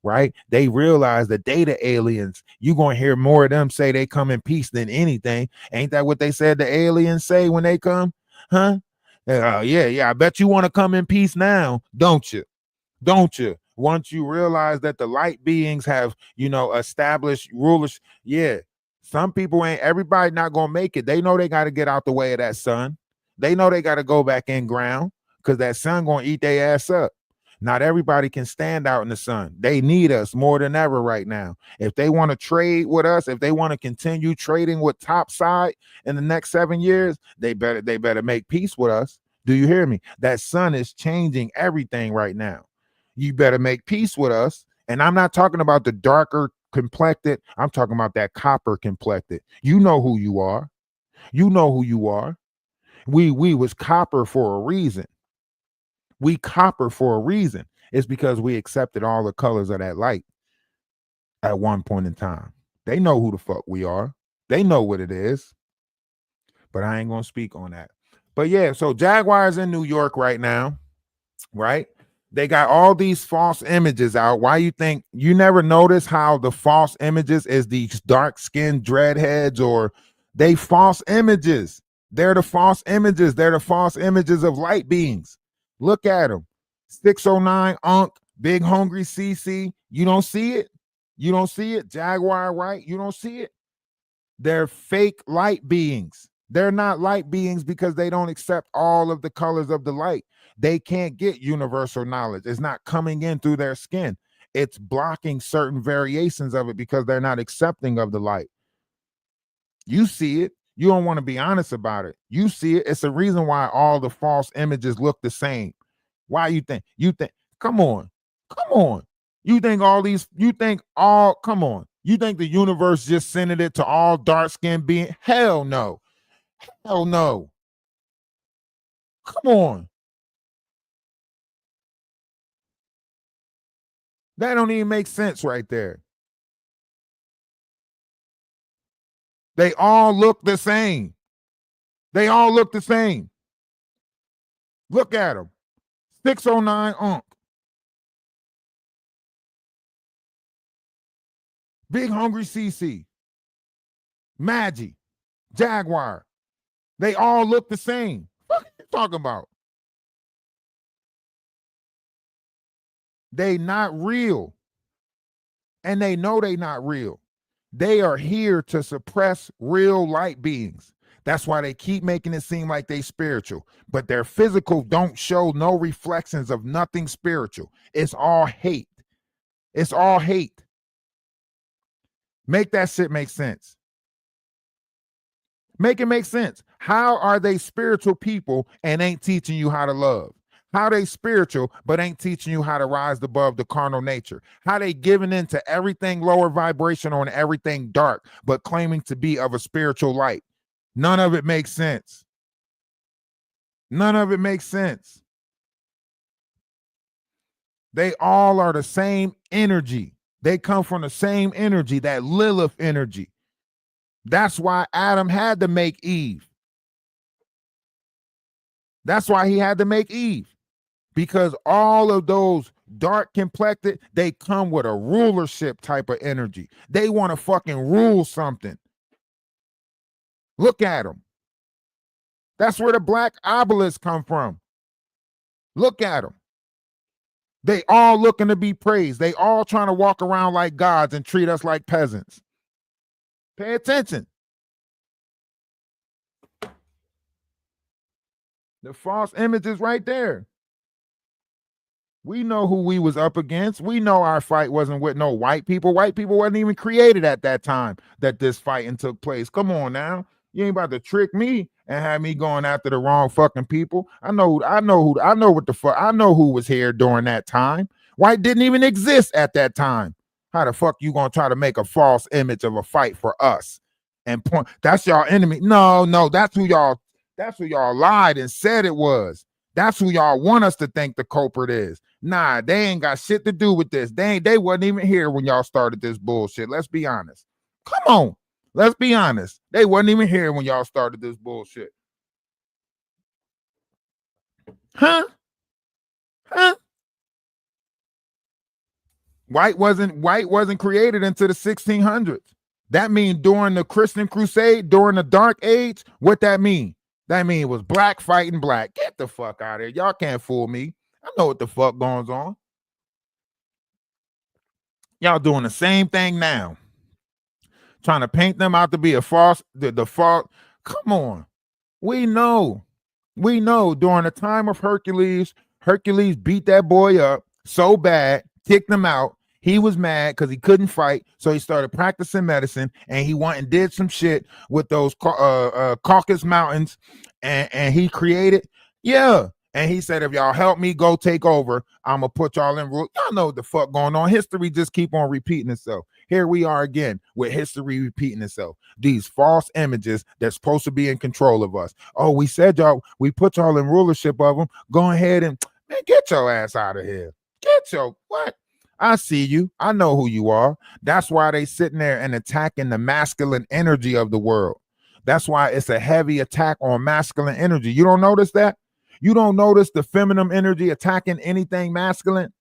right? They realize that they the aliens. You gonna hear more of them say they come in peace than anything. Ain't that what they said the aliens say when they come? Huh? Yeah. I bet you want to come in peace now, don't you? Don't you? Once you realize that the light beings have, established rulers. Yeah. Some people everybody not gonna make it. They know they got to get out the way of that sun. They know they got to go back in ground, because that sun gonna eat their ass up. Not everybody can stand out in the sun. They need us more than ever right now. If they want to trade with us, if they want to continue trading with Topside in the next 7 years, they better make peace with us. Do you hear me? That sun is changing everything right now. You better make peace with us. And I'm not talking about the darker complected. I'm talking about that copper complected. You know who you are. You know who you are. We was copper for a reason. We copper for a reason. It's because we accepted all the colors of that light at one point in time. They know who the fuck we are. They know what it is. But I ain't gonna speak on that. But yeah, so Jaguar's in New York right now, right? They got all these false images out. Why you think you never notice how the false images is these dark-skinned dreadheads, or they false images? They're the false images. They're the false images of light beings. Look at them. 609 Unk, Big Hungry CC. You don't see it? You don't see it? Jaguar, Wright? You don't see it? They're fake light beings. They're not light beings because they don't accept all of the colors of the light. They can't get universal knowledge. It's not coming in through their skin. It's blocking certain variations of it because they're not accepting of the light. You see it. You don't want to be honest about it. You see it. It's the reason why all the false images look the same. Why you think? Come on. You think come on. You think the universe just sent it to all dark-skinned beings? Hell no. Hell no. Come on. That don't even make sense right there. They all look the same. They all look the same. Look at them. 609 Unc. Big Hungry CC. Maggie. Jaguar. They all look the same. What are you talking about? They not real. And they know they not real. They are here to suppress real light beings. That's why they keep making it seem like they spiritual. But their physical don't show no reflections of nothing spiritual. It's all hate. It's all hate. Make that shit make sense. Make it make sense. How are they spiritual people and ain't teaching you how to love? How they spiritual but ain't teaching you how to rise above the carnal nature? How they giving in to everything lower vibrational and everything dark but claiming to be of a spiritual light? None of it makes sense. None of it makes sense. They all are the same energy. They come from the same energy, that Lilith energy. That's why Adam had to make Eve. That's why he had to make Eve. Because all of those dark complected, they come with a rulership type of energy. They want to fucking rule something. Look at them. That's where the black obelisks come from. Look at them. They all looking to be praised. They all trying to walk around like gods and treat us like peasants. Pay attention. The false image is right there. We know who we was up against. We know our fight wasn't with no white people. White people wasn't even created at that time that this fighting took place. Come on now. You ain't about to trick me and have me going after the wrong fucking people. I know who was here during that time. White didn't even exist at that time. How the fuck you gonna try to make a false image of a fight for us and point? That's y'all enemy. No, that's who y'all lied and said it was. That's who y'all want us to think the culprit is. Nah, they ain't got shit to do with this. They wasn't even here when y'all started this bullshit. Let's be honest. Come on. Let's be honest. They wasn't even here when y'all started this bullshit. Huh? White wasn't created until the 1600s. That means during the Christian Crusade, during the Dark Age, what that mean? That mean it was black fighting black. Get the fuck out of here. Y'all can't fool me. I know what the fuck goes on. Y'all doing the same thing now. Trying to paint them out to be a false, the fault. Come on. We know during the time of Hercules beat that boy up so bad, kicked him out. He was mad because he couldn't fight, so he started practicing medicine, and he went and did some shit with those Caucasus Mountains, and he created, and he said, if y'all help me go take over, I'm gonna put y'all in rule. Y'all know what the fuck going on. History just keep on repeating itself. Here we are again with history repeating itself. These false images that's supposed to be in control of us. Oh, we said we put y'all in rulership of them. Go ahead and, man, get your ass out of here. What? I see you. I know who you are. That's why they sitting there and attacking the masculine energy of the world. That's why it's a heavy attack on masculine energy. You don't notice that? You don't notice the feminine energy attacking anything masculine?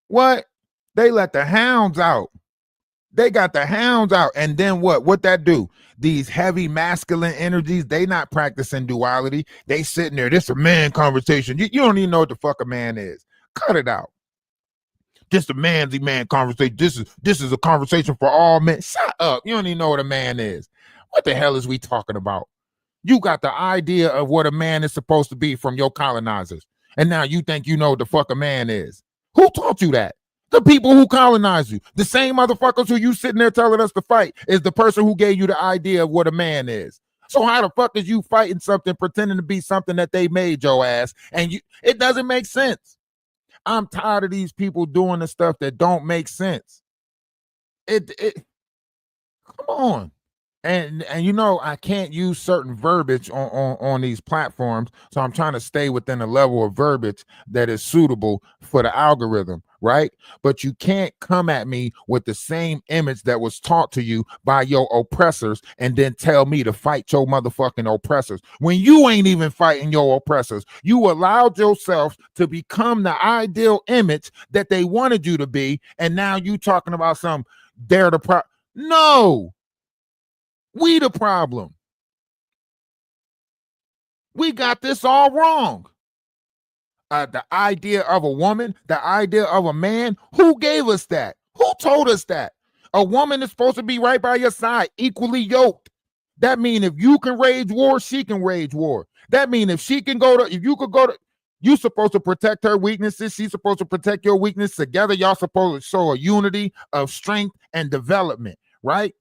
What? They let the hounds out. They got the hounds out. And then what? What that do? These heavy masculine energies, they not practicing duality. They sitting there. This a man conversation. You don't even know what the fuck a man is. Cut it out. This a manly man conversation. This is a conversation for all men. Shut up. You don't even know what a man is. What the hell is we talking about? You got the idea of what a man is supposed to be from your colonizers. And now you think you know what the fuck a man is. Who taught you that? The people who colonized you. The same motherfuckers who you sitting there telling us to fight is the person who gave you the idea of what a man is. So how the fuck is you fighting something, pretending to be something that they made your ass? And it doesn't make sense. I'm tired of these people doing the stuff that don't make sense. Come on. And you know, I can't use certain verbiage on these platforms, so I'm trying to stay within a level of verbiage that is suitable for the algorithm, right? But you can't come at me with the same image that was taught to you by your oppressors and then tell me to fight your motherfucking oppressors when you ain't even fighting your oppressors. You allowed yourself to become the ideal image that they wanted you to be, and now you talking about some they're the problem. No. We the problem. We got this all wrong. The idea of a woman, the idea of a man, who gave us that? Who told us that? A woman is supposed to be right by your side, equally yoked. That means if you can wage war, she can wage war. That means if she can if you could go to, you're supposed to protect her weaknesses. She's supposed to protect your weakness. Together, y'all supposed to show a unity of strength and development, right?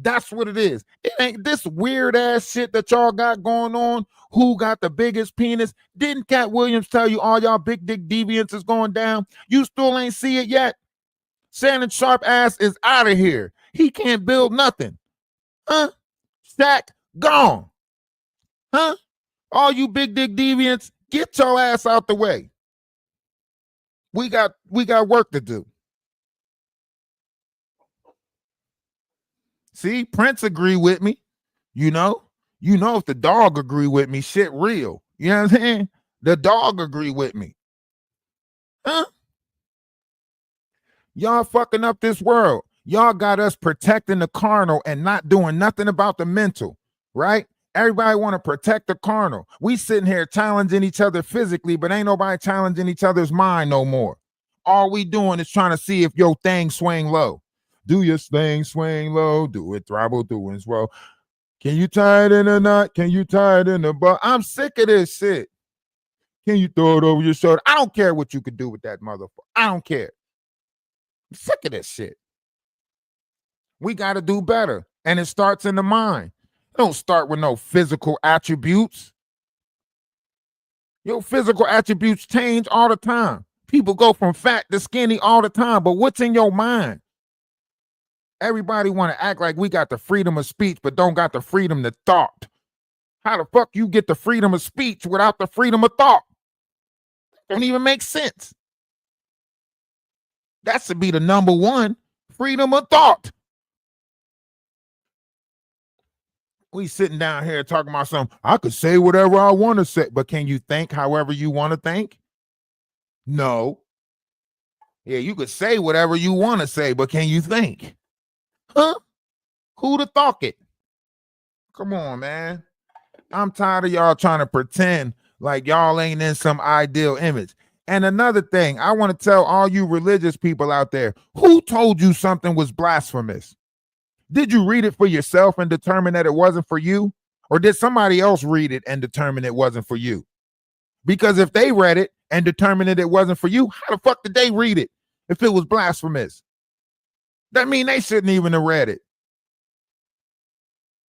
That's what it is. It ain't this weird ass shit that y'all got going on. Who got the biggest penis? Didn't Cat Williams tell you all y'all big dick deviants is going down? You still ain't see it yet? Shannon Sharp ass is out of here. He can't build nothing. Huh? Shaq gone. Huh? All you big dick deviants, get your ass out the way. We got work to do. See, Prince agree with me. You know if the dog agree with me, shit real. You know what I'm saying? The dog agree with me. Huh? Y'all fucking up this world. Y'all got us protecting the carnal and not doing nothing about the mental, right? Everybody want to protect the carnal. We sitting here challenging each other physically, but ain't nobody challenging each other's mind no more. All we doing is trying to see if your thing swing low. Do your thing swing low, do it throttle, do it swell. Can you tie it in a knot? Can you tie it in a butt? I'm sick of this shit. Can you throw it over your shoulder? I don't care what you could do with that motherfucker. I don't care. I'm sick of this shit. We got to do better. And it starts in the mind. It don't start with no physical attributes. Your physical attributes change all the time. People go from fat to skinny all the time, but what's in your mind? Everybody want to act like we got the freedom of speech, but don't got the freedom to thought. How the fuck you get the freedom of speech without the freedom of thought? Don't even make sense. That should be the number one, freedom of thought. We sitting down here talking about something. I could say whatever I want to say, but can you think however you want to think? No. Yeah, you could say whatever you want to say, but can you think? Huh? Who'd have thought it? Come on, man. I'm tired of y'all trying to pretend like y'all ain't in some ideal image. And another thing, I want to tell all you religious people out there, who told you something was blasphemous? Did you read it for yourself and determine that it wasn't for you? Or did somebody else read it and determine it wasn't for you? Because if they read it and determined that it wasn't for you, how the fuck did they read it if it was blasphemous? That means they shouldn't even have read it.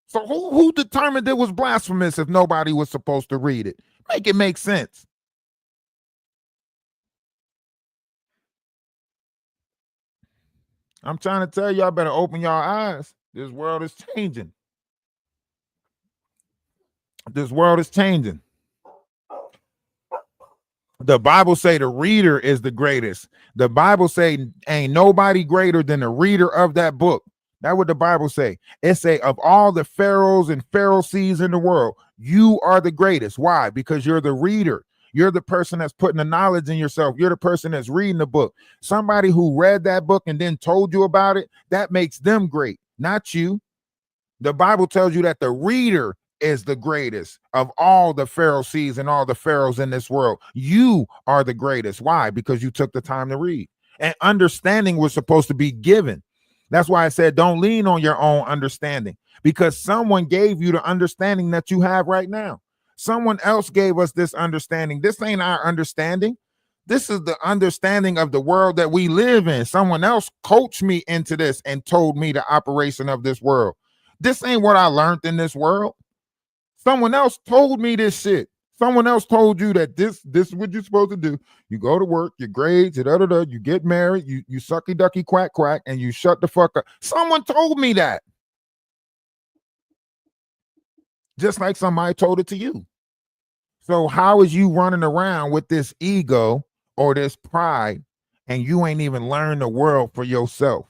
So who determined it was blasphemous if nobody was supposed to read it? Make it make sense. I'm trying to tell y'all better open y'all eyes. This world is changing. This world is changing. The Bible say the reader is the greatest. The Bible say ain't nobody greater than the reader of that book. That's what the Bible say. It say of all the pharaohs and pharisees in the world, you are the greatest. Why? Because you're the reader. You're the person that's putting the knowledge in yourself. You're the person that's reading the book. Somebody who read that book and then told you about it, that makes them great, not you. The Bible tells you that the reader is the greatest of all the Pharisees and all the pharaohs in this world. You are the greatest. Why? Because you took the time to read. And understanding was supposed to be given. That's why I said don't lean on your own understanding, because someone gave you the understanding that you have right now. Someone else gave us this understanding. This ain't our understanding. This is the understanding of the world that we live in. Someone else coached me into this and told me the operation of this world. This ain't what I learned in this world. Someone else told me this shit. Someone else told you that this is what you're supposed to do. You go to work, your grades, you get married, you sucky ducky quack quack, and you shut the fuck up. Someone told me that. Just like somebody told it to you. So how is you running around with this ego or this pride, and you ain't even learned the world for yourself?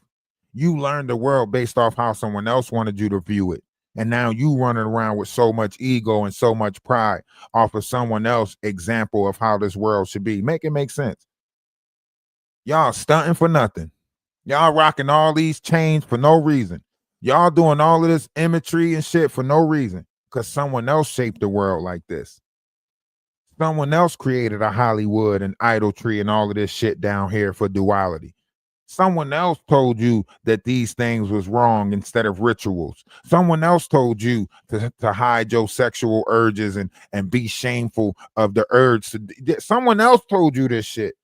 You learned the world based off how someone else wanted you to view it. And now you running around with so much ego and so much pride off of someone else's example of how this world should be. Make it make sense. Y'all stunting for nothing. Y'all rocking all these chains for no reason. Y'all doing all of this imagery and shit for no reason, because someone else shaped the world like this. Someone else created a Hollywood and Idol Tree and all of this shit down here for duality. Someone else told you that these things was wrong instead of rituals. Someone else told you to hide your sexual urges and be shameful of the urge. Someone else told you this shit.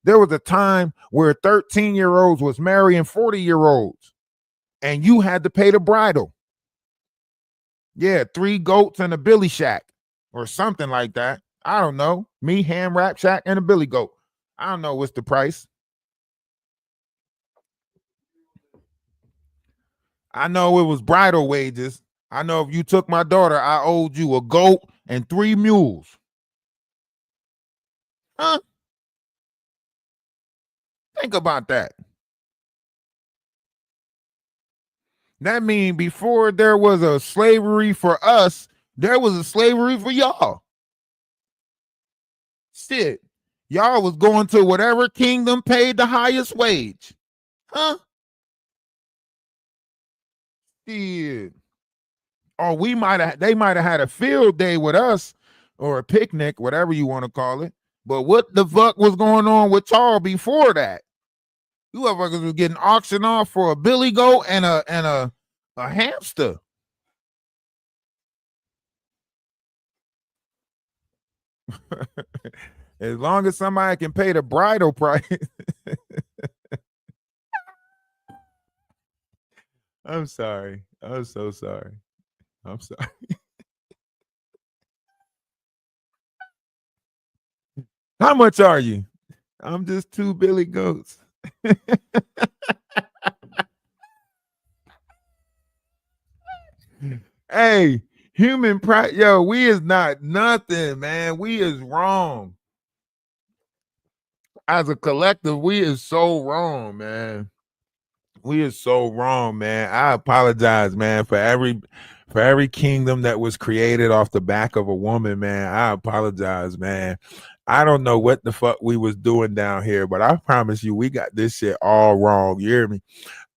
There was a time where 13-year-olds was marrying 40-year-olds, and you had to pay the bridal. Yeah, 3 goats and a billy shack or something like that. I don't know. Me, ham rack shack, and a billy goat. I don't know what's the price. I know it was bridal wages. I know if you took my daughter, I owed you a goat and 3 mules. Huh? Think about that. That means before there was a slavery for us, there was a slavery for y'all. Shit. Y'all was going to whatever kingdom paid the highest wage. Huh? Shit. Or they might have had a field day with us, or a picnic, whatever you want to call it. But what the fuck was going on with y'all before that? You motherfuckers was getting auctioned off for a billy goat and a hamster. As long as somebody can pay the bridal price. I'm sorry. I'm so sorry. I'm sorry. How much are you? I'm just 2 billy goats. Hey, human pride, yo, we is not nothing, man. We is wrong. As a collective, we is so wrong, man. We is so wrong, man. I apologize, man, for every kingdom that was created off the back of a woman, man. I apologize, man. I don't know what the fuck we was doing down here, but I promise you, we got this shit all wrong. You hear me?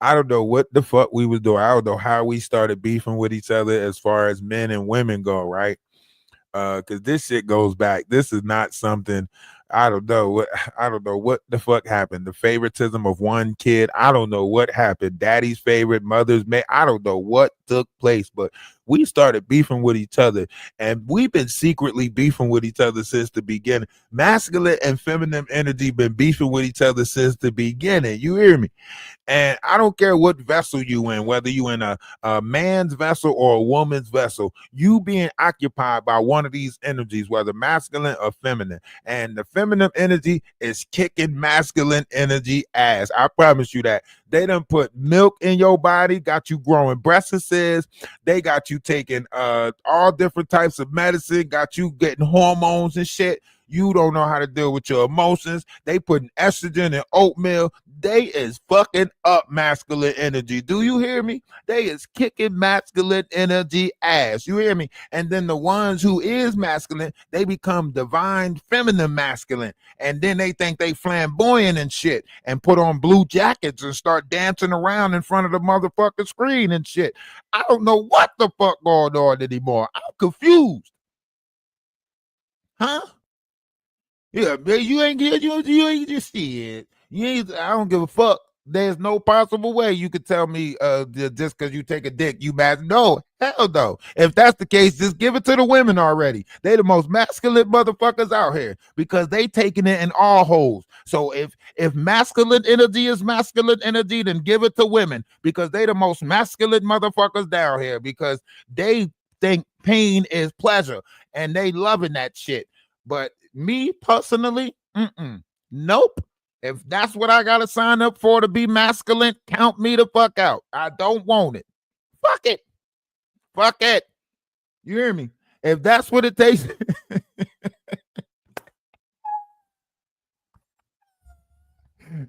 I don't know what the fuck we was doing. I don't know how we started beefing with each other as far as men and women go, right? Because this shit goes back. This is not something. I don't know what the fuck happened. The favoritism of one kid. I don't know what happened. Daddy's favorite, mother's mate. I don't know what took place, but we started beefing with each other, and we've been secretly beefing with each other since the beginning. Masculine and feminine energy been beefing with each other since the beginning. You hear me? And I don't care what vessel you in, whether you in a man's vessel or a woman's vessel, you being occupied by one of these energies, whether masculine or feminine. And the feminine energy is kicking masculine energy ass. I promise you that. They done put milk in your body, got you growing breasts. They got you taking all different types of medicine, got you getting hormones and shit. You don't know how to deal with your emotions. They putting estrogen in oatmeal. They is fucking up masculine energy. Do you hear me? They is kicking masculine energy ass. You hear me? And then the ones who is masculine, they become divine feminine masculine. And then they think they flamboyant and shit and put on blue jackets and start dancing around in front of the motherfucking screen and shit. I don't know what the fuck going on anymore. I'm confused. Huh? Yeah, man, you ain't just shit. You ain't. I don't give a fuck. There's no possible way you could tell me just because you take a dick you mad. No, hell no. If that's the case, just give it to the women already. They the most masculine motherfuckers out here because they taking it in all holes. So if masculine energy is masculine energy, then give it to women because they the most masculine motherfuckers down here because they think pain is pleasure and they loving that shit. But me personally, nope. If that's what I gotta sign up for to be masculine, count me the fuck out. I don't want it. Fuck it. Fuck it. You hear me? If that's what it takes.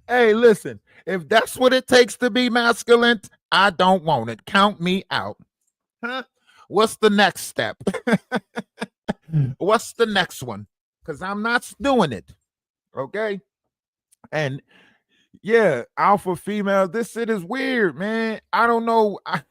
Hey, listen. If that's what it takes to be masculine, I don't want it. Count me out. Huh? What's the next step? What's the next one? Because I'm not doing it. Okay. And yeah, alpha female, this shit is weird, man. I don't know. I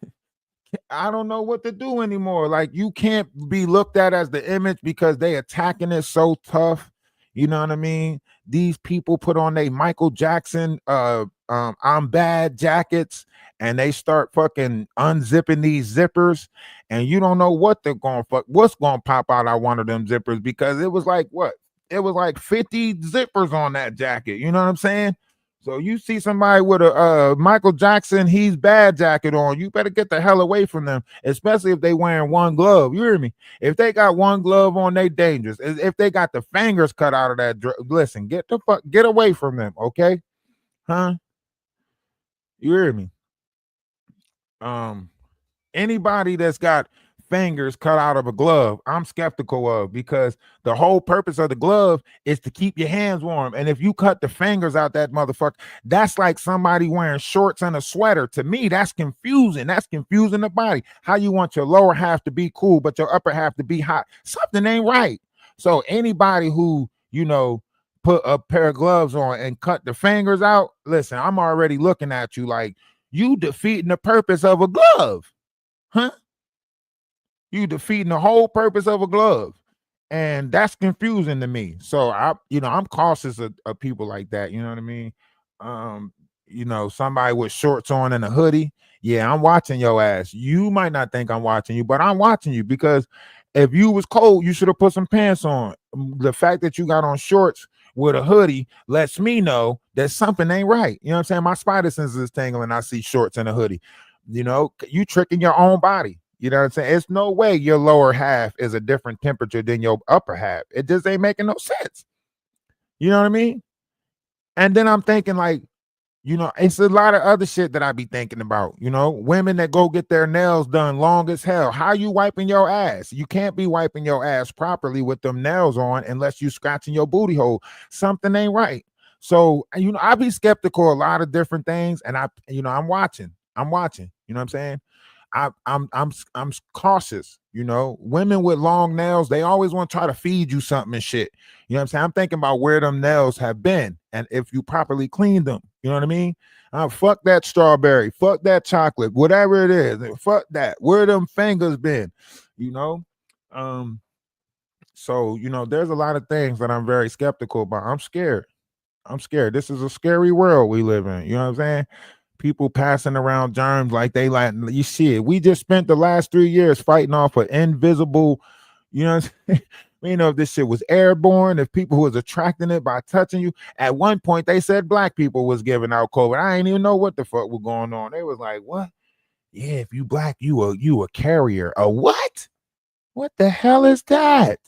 don't know what to do anymore. Like, you can't be looked at as the image because they attacking it so tough. You know what I mean? These people put on a Michael Jackson I'm bad jackets and they start fucking unzipping these zippers and you don't know what they're going what's going to pop out of one of them zippers because it was like what? It was like 50 zippers on that jacket. You know what I'm saying? So you see somebody with a Michael Jackson, he's bad jacket on, you better get the hell away from them, especially if they wearing one glove. You hear me? If they got one glove on, they dangerous. If they got the fingers cut out of that, listen, get away from them, okay? Huh? You hear me? Anybody that's got fingers cut out of a glove, I'm skeptical of because the whole purpose of the glove is to keep your hands warm. And if you cut the fingers out that motherfucker, that's like somebody wearing shorts and a sweater. To me, that's confusing. That's confusing the body. How you want your lower half to be cool, but your upper half to be hot? Something ain't right. So anybody who, put a pair of gloves on and cut the fingers out, listen, I'm already looking at you like you defeating the purpose of a glove. Huh? You defeating the whole purpose of a glove. And that's confusing to me. So I'm cautious of people like that. You know what I mean? Somebody with shorts on and a hoodie. Yeah, I'm watching your ass. You might not think I'm watching you, but I'm watching you because if you was cold, you should have put some pants on. The fact that you got on shorts with a hoodie lets me know that something ain't right. You know what I'm saying? My spider senses is tingling. I see shorts and a hoodie. You tricking your own body. You know what I'm saying? It's no way your lower half is a different temperature than your upper half. It just ain't making no sense. You know what I mean? And then I'm thinking like, it's a lot of other shit that I be thinking about. Women that go get their nails done long as hell. How you wiping your ass? You can't be wiping your ass properly with them nails on unless you scratching your booty hole. Something ain't right. So, I be skeptical a lot of different things, and I'm watching. You know what I'm saying? I'm cautious. Women with long nails, they always want to try to feed you something and shit. You know what I'm saying? I'm thinking about where them nails have been and if you properly clean them. You know what I mean? Fuck that strawberry, fuck that chocolate, whatever it is, fuck that. Where them fingers been? So there's a lot of things that I'm very skeptical about. I'm scared. This is a scary world we live in. You know what I'm saying? People passing around germs like they like you see it. We just spent the last 3 years fighting off an invisible, we know if this shit was airborne, if people was attracting it by touching you. At one point, they said black people was giving out COVID. I ain't even know what the fuck was going on. They was like, what? Yeah, if you black, you a carrier. A what? What the hell is that?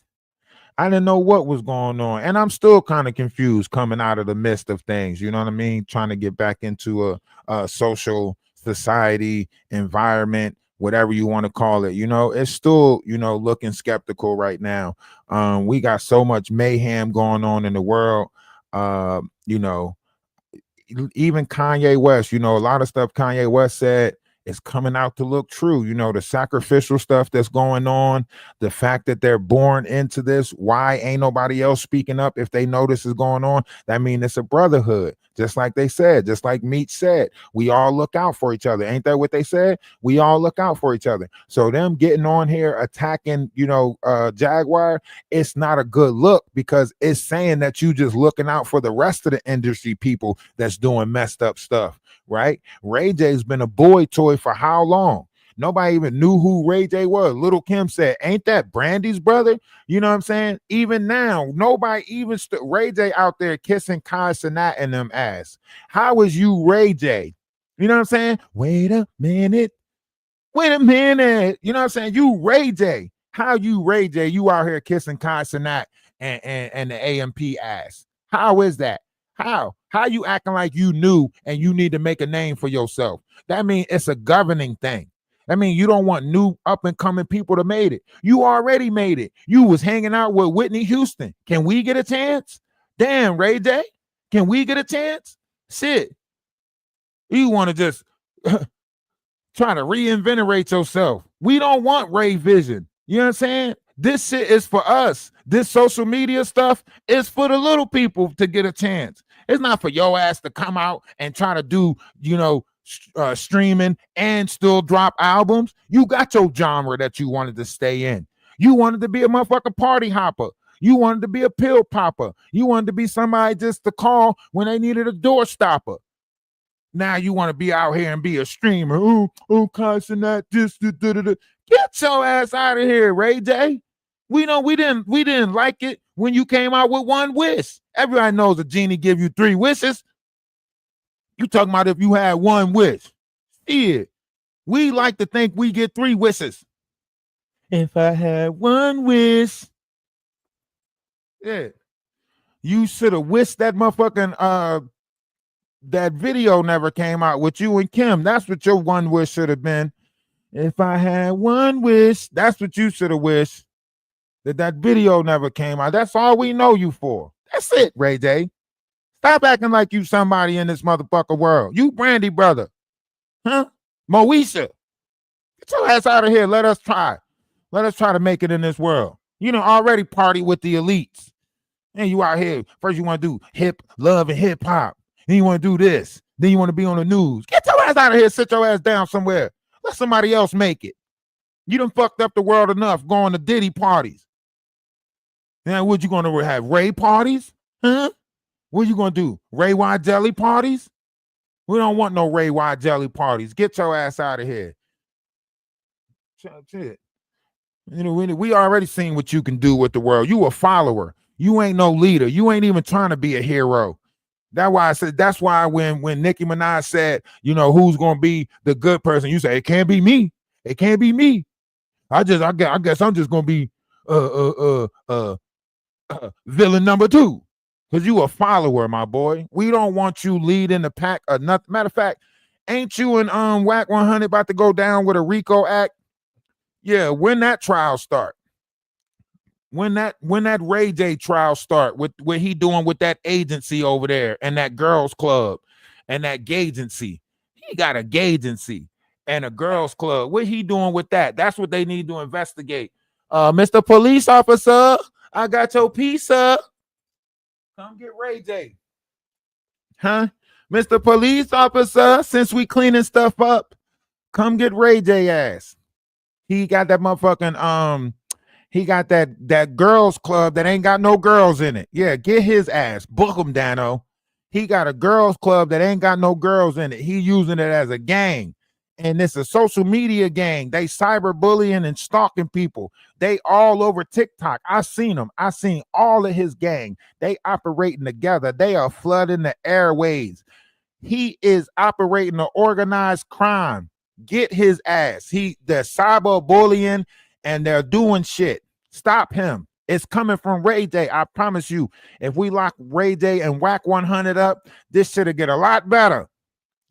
I didn't know what was going on. And I'm still kind of confused coming out of the midst of things. You know what I mean? Trying to get back into a social society environment, whatever you want to call it. It's still, looking skeptical right now. We got so much mayhem going on in the world. Even Kanye West, a lot of stuff Kanye West said It's coming out to look true. You know, the sacrificial stuff that's going on, the fact that they're born into this. Why ain't nobody else speaking up if they know this is going on? That means it's a brotherhood. Just like they said, just like Meat said, we all look out for each other. Ain't that what they said? We all look out for each other. So them getting on here attacking, Jaguar, it's not a good look, because it's saying that you just looking out for the rest of the industry people that's doing messed up stuff, right? Ray J's been a boy toy for how long? Nobody even knew who Ray J was. Little Kim said, ain't that Brandy's brother? You know what I'm saying? Even now, nobody even Ray J out there kissing Kai Cenat and them ass. How is you Ray J? You know what I'm saying? Wait a minute. You know what I'm saying? You Ray J. How you Ray J? You out here kissing Kai Cenat and the AMP ass. How is that? How you acting like you knew and you need to make a name for yourself? That means it's a governing thing. I mean, you don't want new up and coming people to made it. You already made it. You was hanging out with Whitney Houston. Can we get a chance? Damn, Ray J. Can we get a chance? Shit. You want to just try to reinvigorate yourself. We don't want Ray Vision. You know what I'm saying? This shit is for us. This social media stuff is for the little people to get a chance. It's not for your ass to come out and try to do, streaming and still drop albums. You got your genre that you wanted to stay in. You wanted to be a motherfucking party hopper. You wanted to be a pill popper. You wanted to be somebody just to call when they needed a door stopper. Now you want to be out here and be a streamer. Constant that this. Get your ass out of here, Ray J. We didn't like it when you came out with one wish. Everybody knows a genie give you 3 wishes. You talking about if you had one wish. Yeah. We like to think we get 3 wishes. If I had one wish. Yeah. You should have wished that motherfucking that video never came out with you and Kim. That's what your one wish should have been. If I had one wish, that's what you should have wished. That video never came out. That's all we know you for. That's it, Ray J. Stop acting like you somebody in this motherfucker world. You Brandy brother. Huh? Moesha. Get your ass out of here. Let us try. Let us try to make it in this world. Already party with the elites. And you out here. First you want to do love and hip hop. Then you want to do this. Then you want to be on the news. Get your ass out of here. Sit your ass down somewhere. Let somebody else make it. You done fucked up the world enough going to Diddy parties. Now, what you going to have? Ray parties? Huh? What you going to do? Ray Y Jelly parties? We don't want no Ray Y Jelly parties. Get your ass out of here. Shit. We already seen what you can do with the world. You a follower. You ain't no leader. You ain't even trying to be a hero. That's why when Nicki Minaj said, who's gonna be the good person, you say it can't be me. It can't be me. I guess I'm just gonna be villain number 2. Because you a follower, my boy. We don't want you leading the pack or nothing. Matter of fact, ain't you and Whack 100 about to go down with a RICO act? Yeah, when that trial start? When that Ray J trial start with what he doing with that agency over there and that girls club and that gagency. He got a gagency and a girls club. What he doing with that? That's what they need to investigate. Mr. Police Officer, I got your pizza. Come get Ray J. Huh? Mr. Police Officer, since we cleaning stuff up, come get Ray J ass. He got that motherfucking he got that girls club that ain't got no girls in it. Yeah, get his ass. Book him, Dano. He got a girls club that ain't got no girls in it. He using it as a gang. And it's a social media gang. They cyberbullying and stalking people. They all over TikTok. I seen them. I seen all of his gang. They operating together. They are flooding the airways. He is operating an organized crime. Get his ass. They're cyberbullying and they're doing shit. Stop him. It's coming from Ray J. I promise you. If we lock Ray J and Whack 100 up, this shit'll get a lot better.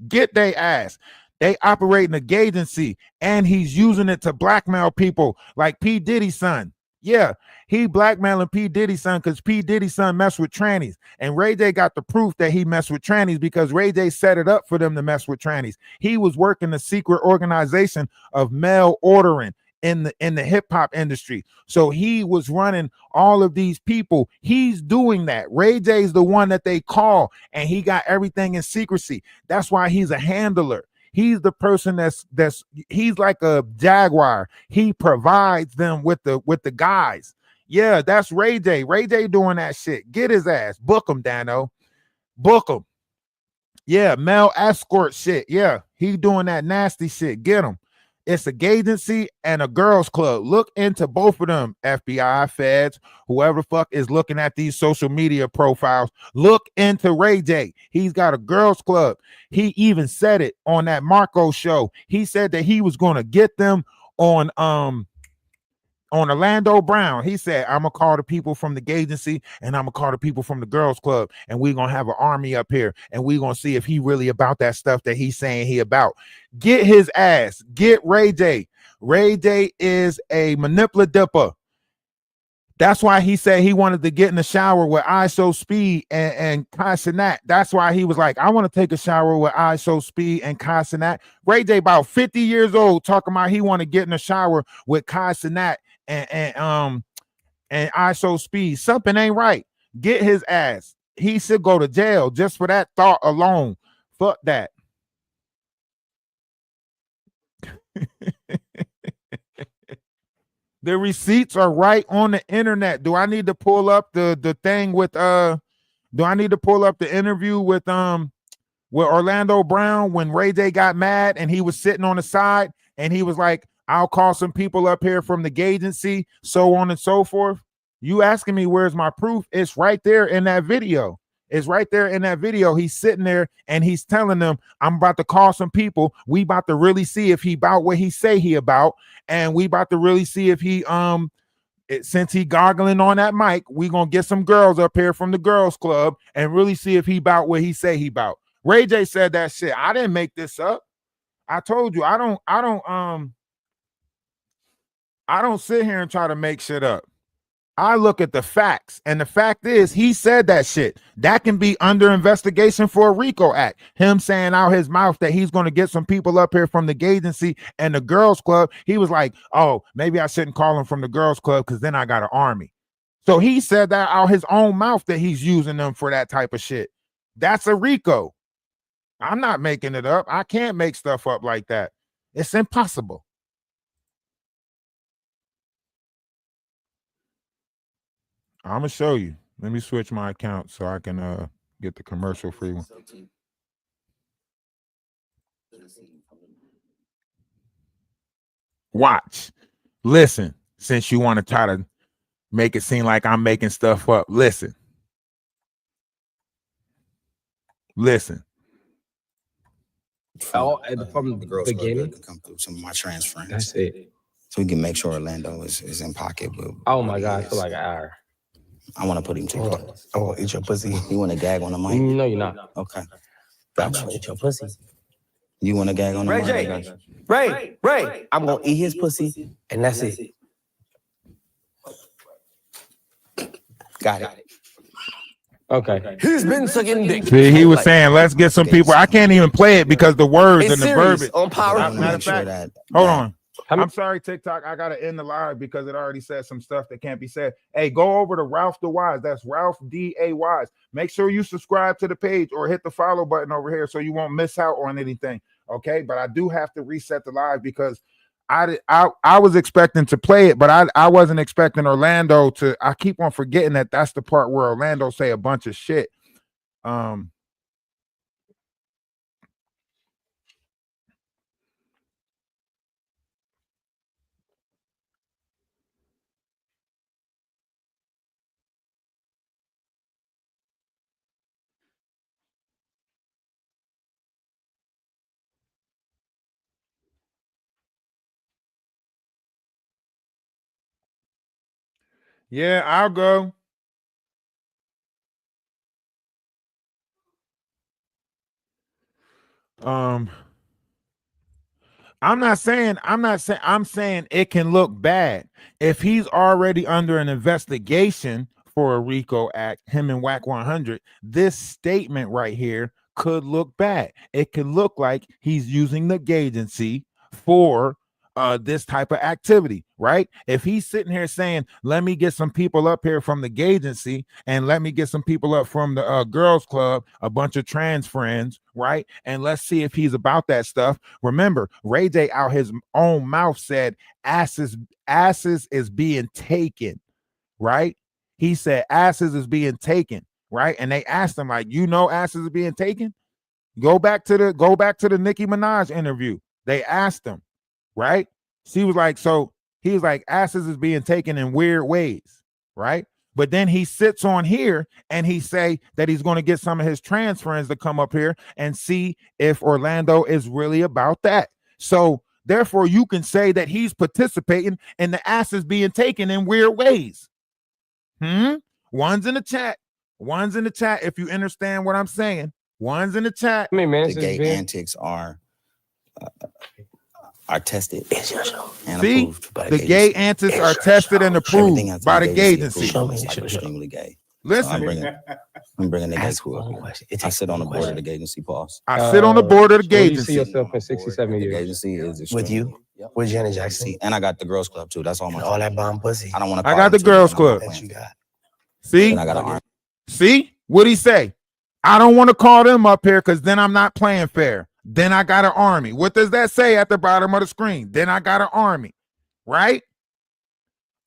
Get their ass. They operate in a agency, and he's using it to blackmail people like P. Diddy's son. Yeah, he blackmailing P. Diddy's son because P. Diddy's son messed with trannies. And Ray J got the proof that he messed with trannies because Ray J set it up for them to mess with trannies. He was working the secret organization of mail ordering in the hip hop industry. So he was running all of these people. He's doing that. Ray J is the one that they call, and he got everything in secrecy. That's why he's a handler. He's the person that's he's like a Jaguar. He provides them with the guys. Yeah, that's Ray J. Ray J doing that shit. Get his ass. Book him, Dano. Book him. Yeah, male escort shit. Yeah, he doing that nasty shit. Get him. It's a gay agency and a girls club. Look into both of them, FBI, feds, whoever the fuck is looking at these social media profiles. Look into Ray J. He's got a girls club. He even said it on that Marco show. He said that he was going to get them on Orlando Brown. He said, I'm gonna call the people from the gay agency and I'm gonna call the people from the girls club, and we're gonna have an army up here, and we're gonna see if he really about that stuff that he's saying he about. Get his ass. Get Ray J. Ray J is a manipulator. That's why he said he wanted to get in the shower with ISO Speed and Kai Cenat. That's why he was like, I want to take a shower with ISO Speed and Kai Cenat. Ray J about 50 years old talking about he want to get in the shower with Kai Cenat and ISO Speed. Something ain't right. Get his ass. He should go to jail just for that thought alone. Fuck that. The receipts are right on the internet. Do I need to pull up the thing with do I need to pull up the interview with Orlando Brown when Ray J got mad and he was sitting on the side and he was like, I'll call some people up here from the gay agency, so on and so forth. You asking me where's my proof? It's right there in that video. It's right there in that video. He's sitting there and he's telling them, I'm about to call some people. We about to really see if he about what he say he about. And we about to really see if he since he goggling on that mic, we gonna get some girls up here from the girls club and really see if he about what he say he about. Ray J said that shit. I didn't make this up. I told you I don't sit here and try to make shit up. I look at the facts, and the fact is he said that shit. That can be under investigation for a RICO act. Him saying out his mouth that he's going to get some people up here from the gay agency and the girls club. He was like, oh, maybe I shouldn't call him from the girls club because then I got an army. So he said that out his own mouth that he's using them for that type of shit. That's a RICO. I'm not making it up. I can't make stuff up like that. It's impossible. I'm gonna show you. Let me switch my account so I can get the commercial free one. Watch. Listen, since you want to try to make it seem like I'm making stuff up. Listen. Oh, from the girls beginning. can come through some of my trans friends. That's it. So we can make sure Orlando is in pocket. But Oh my God, I feel like an hour. I want to put him to you. Oh, eat your pussy. You want to gag on the mic? No, you're not. Okay. I'm gonna eat your pussy. You want to gag on the Ray mic? J. I got you. Ray. I'm gonna eat his pussy, and that's it. Got it. Okay. He's been sucking dick. See, he was saying, let's get some people. I can't even play it because the words It's and the serious verbiage. on Power. I want to Matter make of sure fact, that. Hold on. How many- I'm sorry, TikTok. I gotta end the live because it already said some stuff that can't be said. Hey, go over to Ralph DaWise. That's Ralph DaWise. Make sure you subscribe to the page or hit the follow button over here so you won't miss out on anything. Okay, but I do have to reset the live because I was expecting to play it, but I wasn't expecting Orlando to. I keep on forgetting that that's the part where Orlando say a bunch of shit. Yeah, I'll go. I'm saying it can look bad. If he's already under an investigation for a RICO act, him and Whack 100, this statement right here could look bad. It could look like he's using the agency for this type of activity, right? If he's sitting here saying, let me get some people up here from the agency and let me get some people up from the girls club, a bunch of trans friends, right? And let's see if he's about that stuff. Remember, Ray J out his own mouth said asses is being taken, right? He said asses is being taken, right? And they asked him, like, you know, asses is being taken. Go back to the Nicki Minaj interview. They asked him, right? She was like, so he was like, asses is being taken in weird ways, right? But then he sits on here and he say that he's going to get some of his trans friends to come up here and see if Orlando is really about that. So therefore, you can say that he's participating in the asses being taken in weird ways. One's in the chat. One's in the chat. If you understand what I'm saying, one's in the chat. I mean, man, The gay antics are tested and See, approved by the gay antics are tested and approved Everything has to by be the gay gay agency agency. approved. It's like extremely gay. So Listen, I'm bringing the gay Ask crew one up question. here. I sit on the board of the gay agency, pause. I sit on the board of the where gay do you see agency. yourself in 67 The gay years? agency is With you? extremely- Yep. With Janet Jackson. See, and I got the girls club too. That's all my. And all that bomb pussy I don't want to. I got the girls club. that you got. See, Then I got an arm. see, what'd he say? I don't want to call them up here because then I'm not playing fair. Then I got an army. What does that say at the bottom of the screen? Then I got an army, right?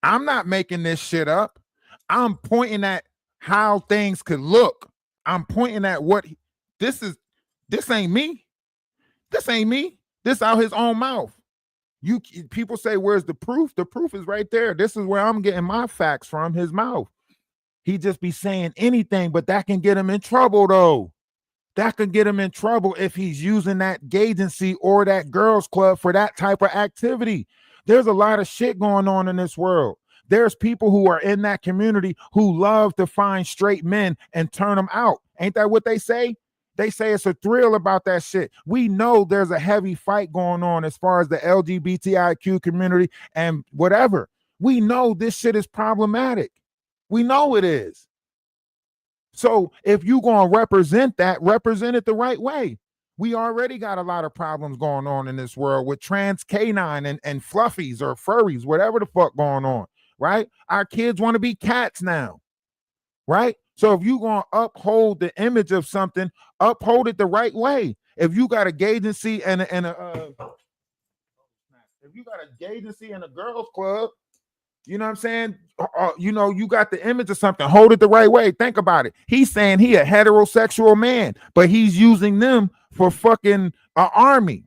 I'm not making this shit up. I'm pointing at how things could look. I'm pointing at what this is. This ain't me. This ain't me. This out his own mouth. You people say, where's the proof? The proof is right there. This is where I'm getting my facts from, his mouth. He just be saying anything, but that can get him in trouble, though. That can get him in trouble if he's using that agency or that girls club for that type of activity. There's a lot of shit going on in this world. There's people who are in that community who love to find straight men and turn them out. Ain't that what they say? They say it's a thrill about that shit. We know there's a heavy fight going on as far as the LGBTIQ community and whatever. We know this shit is problematic. We know it is. So if you're going to represent that, represent it the right way. We already got a lot of problems going on in this world with trans canine and fluffies or furries, whatever the fuck going on, right? Our kids want to be cats now, right? So if you're going to uphold the image of something, uphold it the right way. If you got a gay agency and a if you got a gay agency and a girls club, you know what I'm saying? You know, you got the image of something. Hold it the right way. Think about it. He's saying he a heterosexual man, but he's using them for fucking army.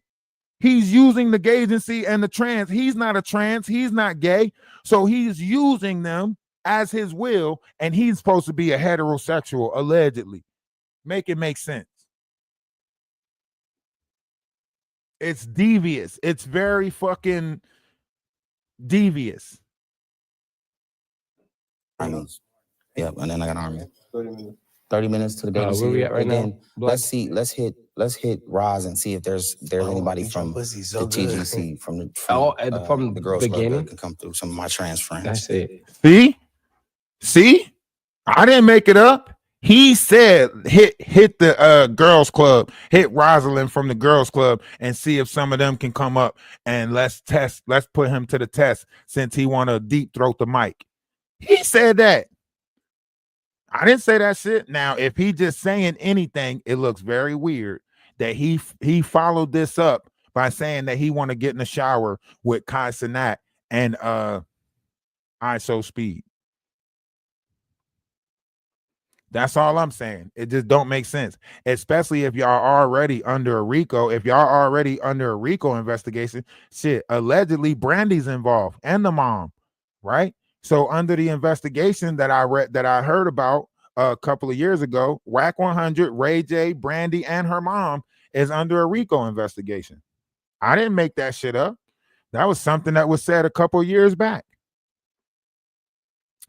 He's using the gay agency and the trans. He's not a trans. He's not gay. So he's using them as his will, and he's supposed to be a heterosexual, allegedly. Make it make sense. It's devious. It's very fucking devious. Armies. Yep, and then I got an army. 30 minutes to the gay Where agency. we at right Again, now? Black? let's hit Roz and see if there's anybody eat from your the pussy so good. TGC from the from the girls club beginning? that can come through. Some of my trans friends. That's it. See, I didn't make it up. He said hit the girls club, hit Rosalind from the girls club, and see if some of them can come up and let's put him to the test since he want to deep throat the mic. He said that. I didn't say that shit. Now, if he just saying anything, it looks very weird that he followed this up by saying that he want to get in the shower with Kai Cenat and ISO Speed. That's all I'm saying. It just don't make sense, especially if y'all already under a RICO. If y'all already under a RICO investigation, shit, allegedly Brandy's involved and the mom, right? So under the investigation that I heard about a couple of years ago, Whack 100, Ray J, Brandy, and her mom is under a RICO investigation. I didn't make that shit up. That was something that was said a couple of years back.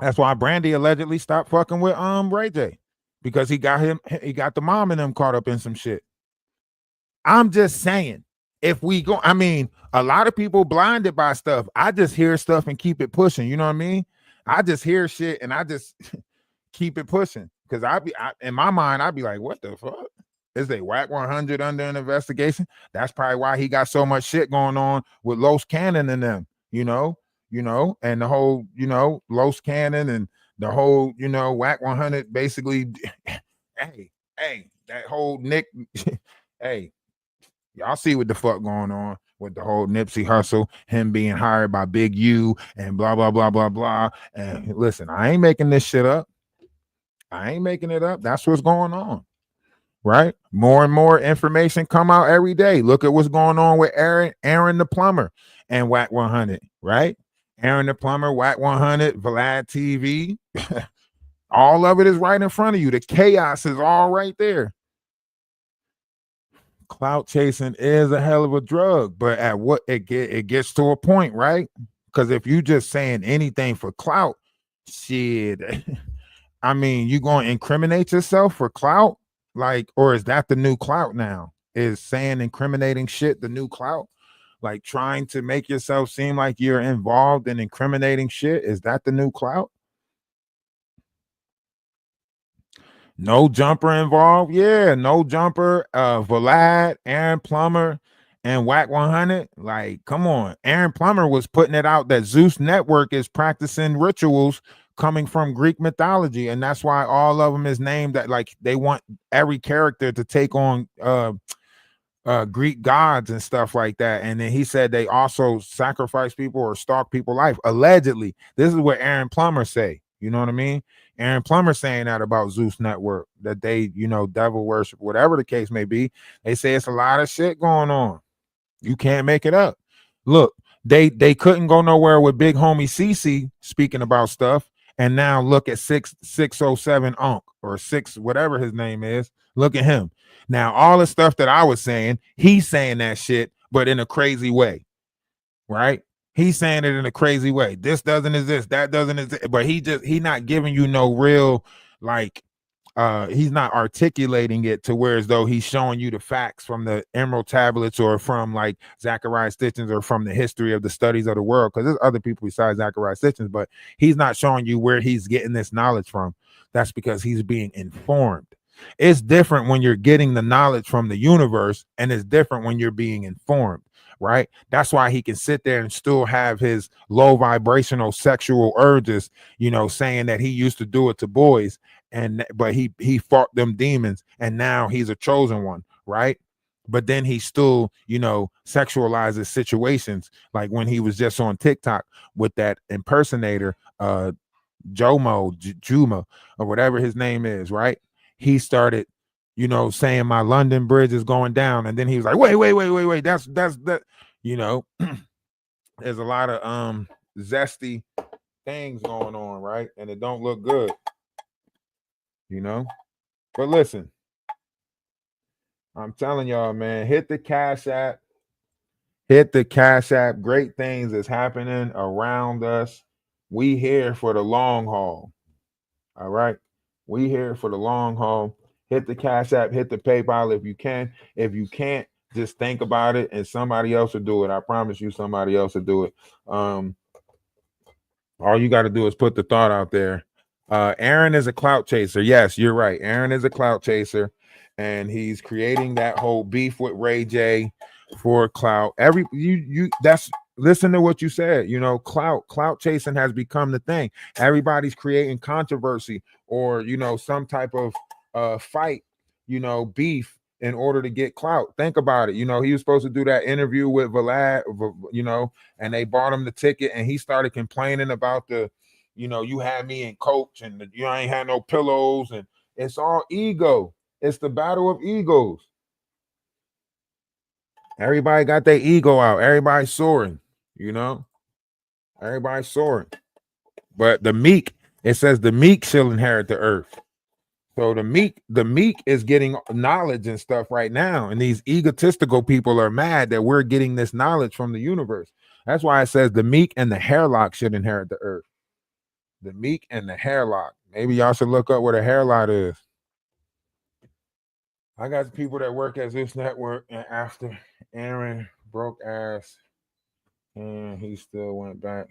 That's why Brandy allegedly stopped fucking with Ray J, because he got the mom and them caught up in some shit. I'm just saying, if we go, I mean, a lot of people blinded by stuff. I just hear stuff and keep it pushing. You know what I mean? I just hear shit and I just keep it pushing because in my mind, I'd be like, what the fuck? Is they whack 100 under an investigation? That's probably why he got so much shit going on with Los Cannon and them, and the whole, Los Cannon and the whole, whack 100 basically. hey, that whole Nick, hey, y'all see what the fuck going on with the whole Nipsey Hussle, him being hired by Big U and blah, blah, blah, blah, blah. And listen, I ain't making this shit up. I ain't making it up. That's what's going on. Right? More and more information come out every day. Look at what's going on with Aaron the plumber and Whack 100, right? Aaron the plumber, Whack 100, Vlad TV. All of it is right in front of you. The chaos is all right there. Clout chasing is a hell of a drug, but at what it gets to a point, right? Because if you just saying anything for clout, shit, I mean, you going to incriminate yourself for clout? Like, or is that the new clout now? Is saying incriminating shit the new clout? Like trying to make yourself seem like you're involved in incriminating shit? Is that the new clout? No jumper involved. Yeah, no jumper. Vlad, Aaron Plummer, and Whack 100. Like, come on. Aaron Plummer was putting it out that Zeus Network is practicing rituals coming from Greek mythology, and that's why all of them is named that. Like, they want every character to take on Greek gods and stuff like that. And then he said they also sacrifice people or stalk people's life. Allegedly, this is what Aaron Plummer say. You know what I mean? Aaron Plummer saying that about Zeus Network, that they, devil worship, whatever the case may be. They say it's a lot of shit going on. You can't make it up. Look, they couldn't go nowhere with big homie CC speaking about stuff. And now look at 607 Unc or 6, whatever his name is. Look at him. Now, all the stuff that I was saying, he's saying that shit, but in a crazy way. Right? He's saying it in a crazy way. This doesn't exist. That doesn't exist. But he not giving you no real, like, he's not articulating it to where as though he's showing you the facts from the Emerald Tablets or from like Zachariah Stitchens or from the history of the studies of the world. Because there's other people besides Zachariah Stitchens, but he's not showing you where he's getting this knowledge from. That's because he's being informed. It's different when you're getting the knowledge from the universe, and it's different when you're being informed. Right? That's why he can sit there and still have his low vibrational sexual urges, saying that he used to do it to boys, but he fought them demons and now he's a chosen one, right? But then he still, sexualizes situations, like when he was just on TikTok with that impersonator, Juma, or whatever his name is, right? He started saying my London Bridge is going down. And then he was like, wait. That's that, there's a lot of zesty things going on, right? And it don't look good, But listen, I'm telling y'all, man, hit the Cash App. Hit the Cash App. Great things is happening around us. We here for the long haul. All right. We here for the long haul. Hit the Cash App, hit the PayPal if you can. If you can't, just think about it and somebody else will do it. I promise you somebody else will do it. All you got to do is put the thought out there. Aaron is a clout chaser. Yes, you're right. Aaron is a clout chaser, and he's creating that whole beef with Ray J for clout. Listen to what you said. Clout chasing has become the thing. Everybody's creating controversy or some type of fight, beef in order to get clout. Think about it. He was supposed to do that interview with Vlad, and they bought him the ticket, and he started complaining about you had me in coach, and you ain't had no pillows, and it's all ego. It's the battle of egos. Everybody got their ego out. Everybody's soaring, Everybody's soaring. But it says the meek shall inherit the earth. So the meek is getting knowledge and stuff right now. And these egotistical people are mad that we're getting this knowledge from the universe. That's why it says the meek and the hairlock should inherit the earth. The meek and the hairlock. Maybe y'all should look up what a hairlock is. I got people that work at Zeus Network, and Aaron broke ass, and he still went back.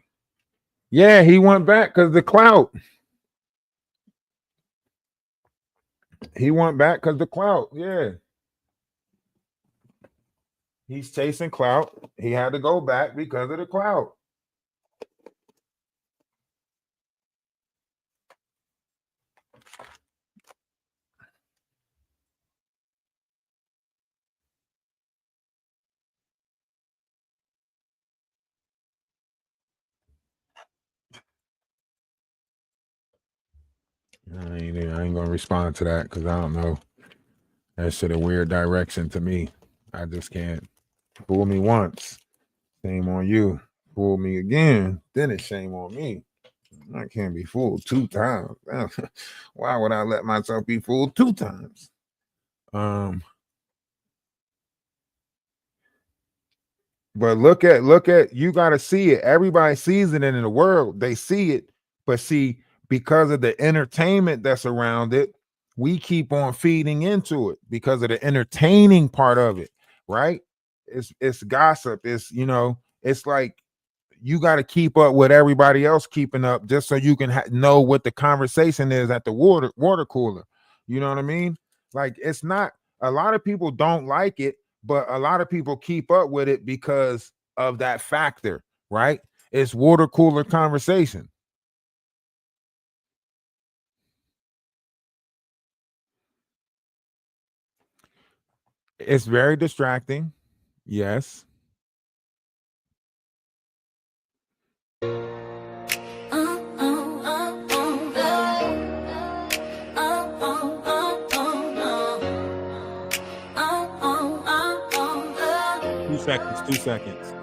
Yeah, he went back because the clout. He went back because the clout. Yeah. He's chasing clout. He had to go back because of the clout. I ain't gonna respond to that because I don't know. That shit a weird direction to me. I just can't. Fool me once, shame on you. Fool me again, then it's shame on me. I can't be fooled 2 times. Why would I let myself be fooled 2 times? But look at you got to see it. Everybody sees it in the world. They see it, but see, because of the entertainment that's around it, we keep on feeding into it because of the entertaining part of it, right? It's gossip. It's, you know, it's like you got to keep up with everybody else keeping up just so you can know what the conversation is at the water cooler. You know what I mean? Like, it's not, a lot of people don't like it, but a lot of people keep up with it because of that factor, right? It's water cooler conversation. It's very distracting. Yes. Two seconds.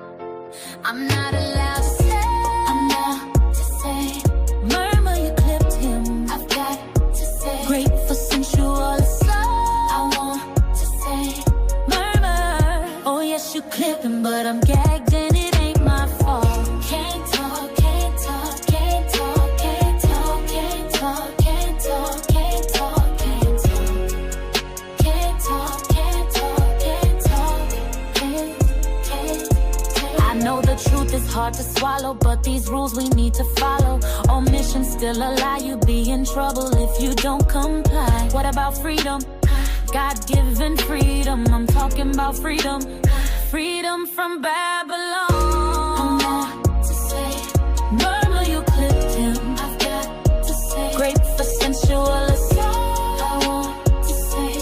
I'm not allowed to say, I'm not to say, murmur you clipped him. I've got to say, great for sensual assault. I want to say, murmur. Oh yes, you clip him, but I'm gagged and it ain't my fault. Can't talk, can't talk, can't talk, can't talk, can't talk, can't talk, can't talk, can't talk, can't talk, can't talk, can't talk, can't. I know the truth is hard to swallow, but these rules we need to follow. Omission still a lie, you be in trouble if you don't comply. What about freedom? God-given freedom, I'm talking about freedom. Freedom from Babylon. I'm not to say, murmur you clipped him. I've got to say, great for sensual assault. I want to say,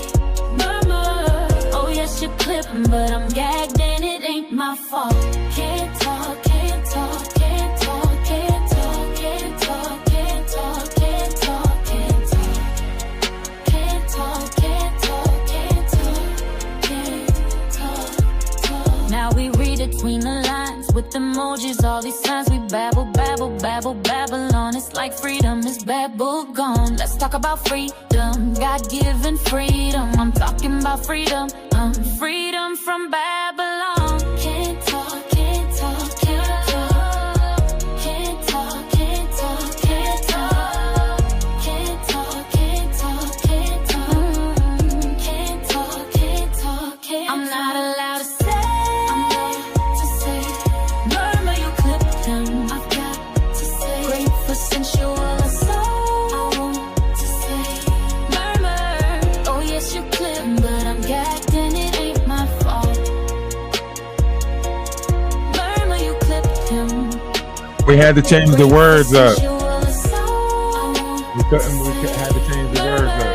murmur. Oh yes, you clip him, but I'm gagged and it ain't my fault. Can't talk, can't talk, can't talk, can't talk, can't talk, can't talk, can't talk, can't talk, can't talk, can't talk, can't talk. Now we read between the lines with emojis, all these signs we babble, babble, babble, babble on. It's like freedom is babble gone. Let's talk about freedom, God-given freedom. I'm talking about freedom, freedom from Babylon. Can't talk, can't talk, can't talk, can't talk, can't talk, can't talk, can't talk, can't talk, can't talk, can't talk, can't talk, can't. I'm not allowed to say, I'm not to say, murmur you clipped him. I've got to say, great for sensual assault. I want to say, murmur. Oh yes, you clipped, but I'm gagged and it ain't my fault. Murmur you clipped him. We had to change the words up. Sensual assault. We had to change the words up.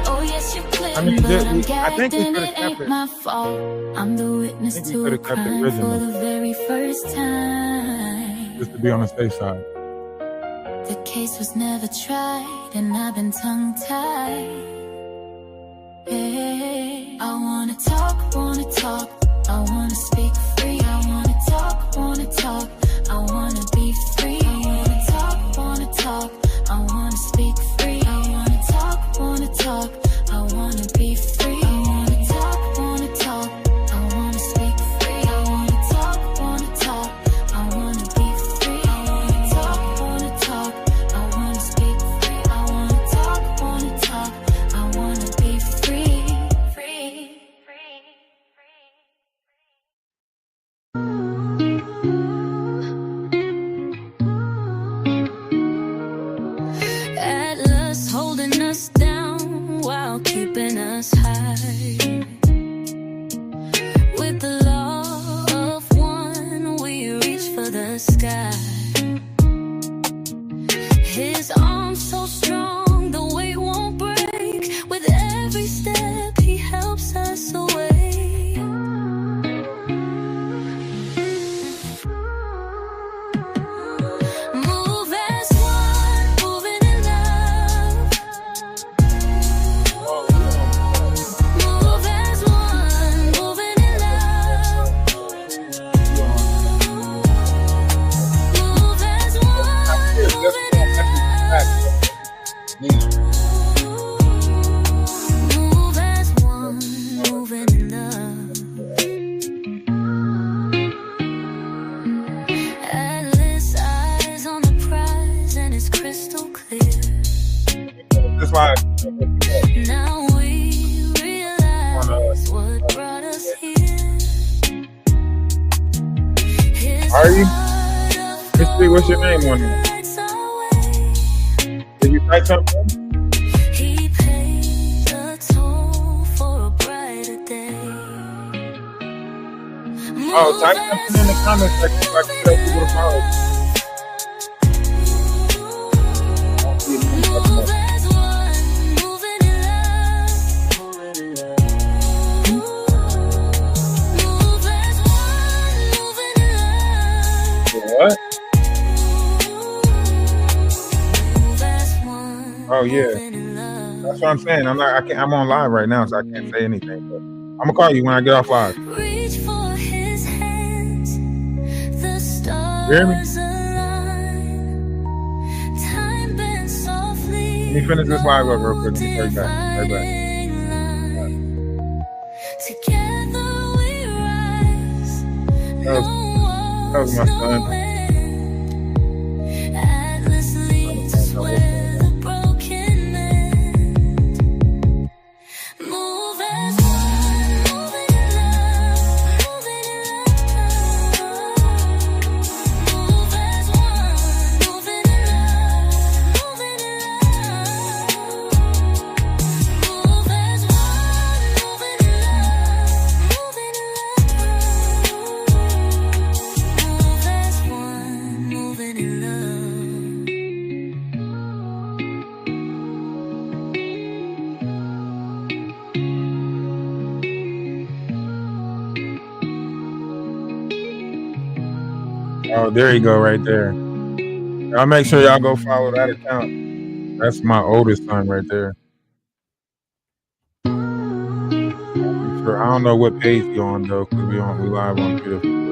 Oh yes, you clipped, I mean, but I'm I think gagged we and could've it kept ain't it. my fault. I'm the witness I think we to a could've kept it crime original. for the very first time. Just to be on the safe side. The case was never tried, and I've been tongue-tied. Hey, I wanna talk, I wanna speak free. I wanna talk, I wanna be free. I wanna talk, I wanna speak free. I wanna talk, I wanna be free. I wanna talk, I wanna speak free. I wanna talk, I wanna be free. I wanna talk, I wanna speak free. I wanna talk, I wanna be free. Free, free, free. With the law of one, we reach for the sky. His arms so strong, the weight won't break. With every step, he helps us away. Move as one, moving in love. Move as one, moving in love. Move as one, moving in love. Move as one, moving in love. Atlas eyes on the prize, and it's crystal clear. That's why. Now we realize what brought us here. His Are you? heart of Let's see, what's your name on it? lights our way. Did you type something? He paid the toll for a brighter day. Oh, type something in the comments section so I can tell people to follow. Move as one, moving in love. Move as one, moving in love. What? Move as one, Oh, yeah. moving in love. That's what I'm saying. I'm on live right now, so I can't say anything. But I'm gonna call you when I get off live. Reach for his hands, the You hear me? stars align. Time bends softly. Let me finish this live up real quick. Let me hurry back. Hurry back. Together we rise. That was my son. Atlas leads us where the broken mend. Move as one, moving in love, moving in love. Move as one, moving in love, moving in love. Move as one, moving in love, moving in love. Move as one, moving in love. Oh, there you go, right there. I'll make sure y'all go follow that account. That's my oldest son right there. Sure. I don't know what page you on though, because we live on Twitter.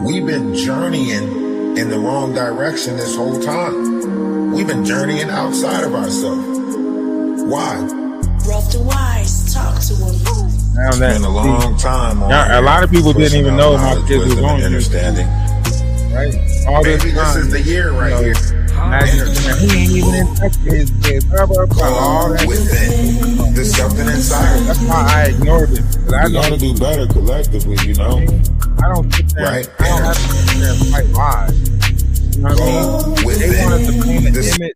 We've been journeying in the wrong direction this whole time. We've been journeying outside of ourselves. Why? Rough DaWise, talk to him. Now It's been a long time. On a lot of people didn't even know my knowledge, kids was wisdom, on and YouTube, understanding. right? All Maybe this time, is the year right here. imagine he ain't even in touch with his kids. Blah, blah, blah, all Go that. within. There's something inside of That's us. why I ignored it. 'Cause I We know gotta do better collectively, you know? I don't sit there. Right. I don't have to sit there and fight lies. You know what I mean? They within. wanted to paint an This- image.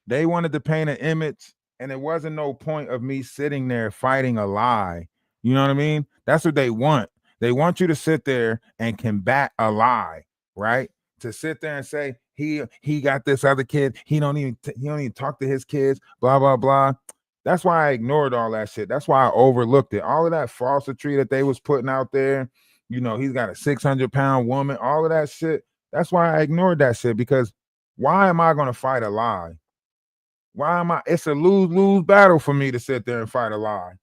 They wanted to paint an image, and it wasn't no point of me sitting there fighting a lie. You know what I mean? That's what they want. They want you to sit there and combat a lie, right? To sit there and say he got this other kid. He don't even talk to his kids. Blah blah blah. That's why I ignored all that shit. That's why I overlooked it. All of that falsity that they was putting out there. You know, he's got a 600-pound woman. All of that shit. That's why I ignored that shit, because why am I going to fight a lie? Why am I? It's a lose-lose battle for me to sit there and fight a lie.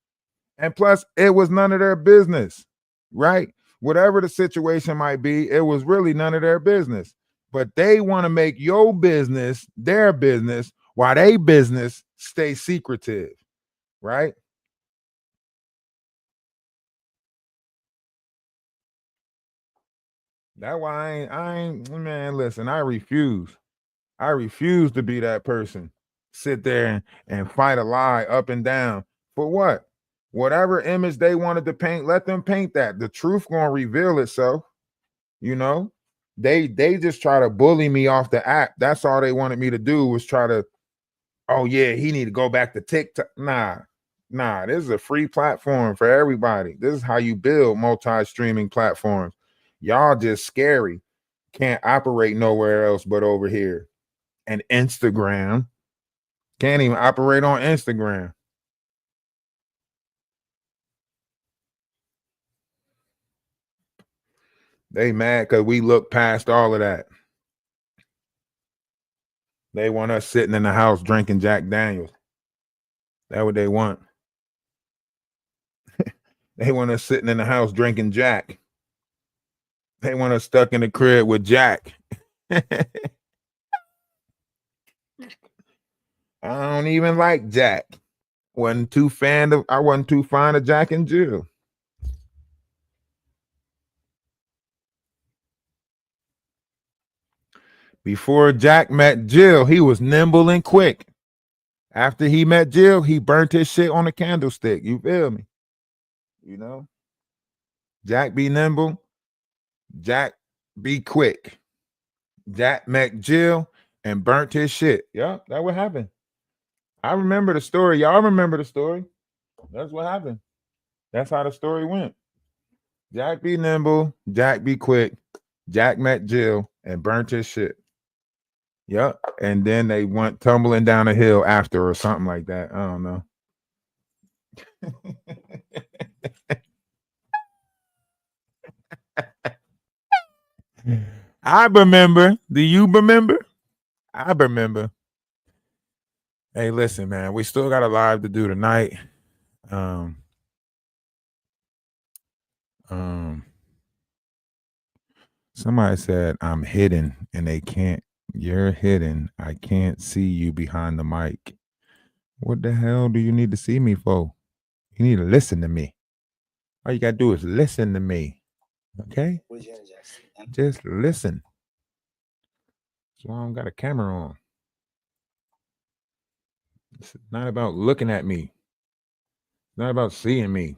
And plus, it was none of their business, right? Whatever the situation might be, it was really none of their business. But they want to make your business their business while they business stay secretive, right? That's why I ain't, man, listen, I refuse to be that person. Sit there and fight a lie up and down. For what? Whatever image they wanted to paint, let them paint that. The truth gonna reveal itself. You know, they just try to bully me off the app. That's all they wanted me to do, was try to oh yeah, he need to go back to TikTok. Nah, this is a free platform for everybody. This is how you build multi-streaming platforms. Y'all just scary. Can't operate nowhere else but over here. And Instagram. Can't even operate on Instagram. They mad because we look past all of that. They want us sitting in the house drinking Jack Daniels. That's what they want. They want us sitting in the house drinking Jack. They want us stuck in the crib with Jack. I don't even like Jack. I wasn't too fond of Jack and Jill. Before Jack met Jill, he was nimble and quick. After he met Jill, he burnt his shit on a candlestick. You feel me? You know? Jack be nimble. Jack be quick. Jack met Jill and burnt his shit. Yeah, that what happened. I remember the story. Y'all remember the story. That's what happened. That's how the story went. Jack be nimble. Jack be quick. Jack met Jill and burnt his shit. Yep. And then they went tumbling down a hill after or something like that. I don't know. I remember. Do you remember? I remember. Hey, listen, man. We still got a live to do tonight. Somebody said I'm hidden and they can't. You're hidden. I can't see you behind the mic. What the hell do you need to see me for? You need to listen to me. All you gotta do is listen to me. Okay? Just listen. That's why I don't got a camera on. It's not about looking at me. It's not about seeing me.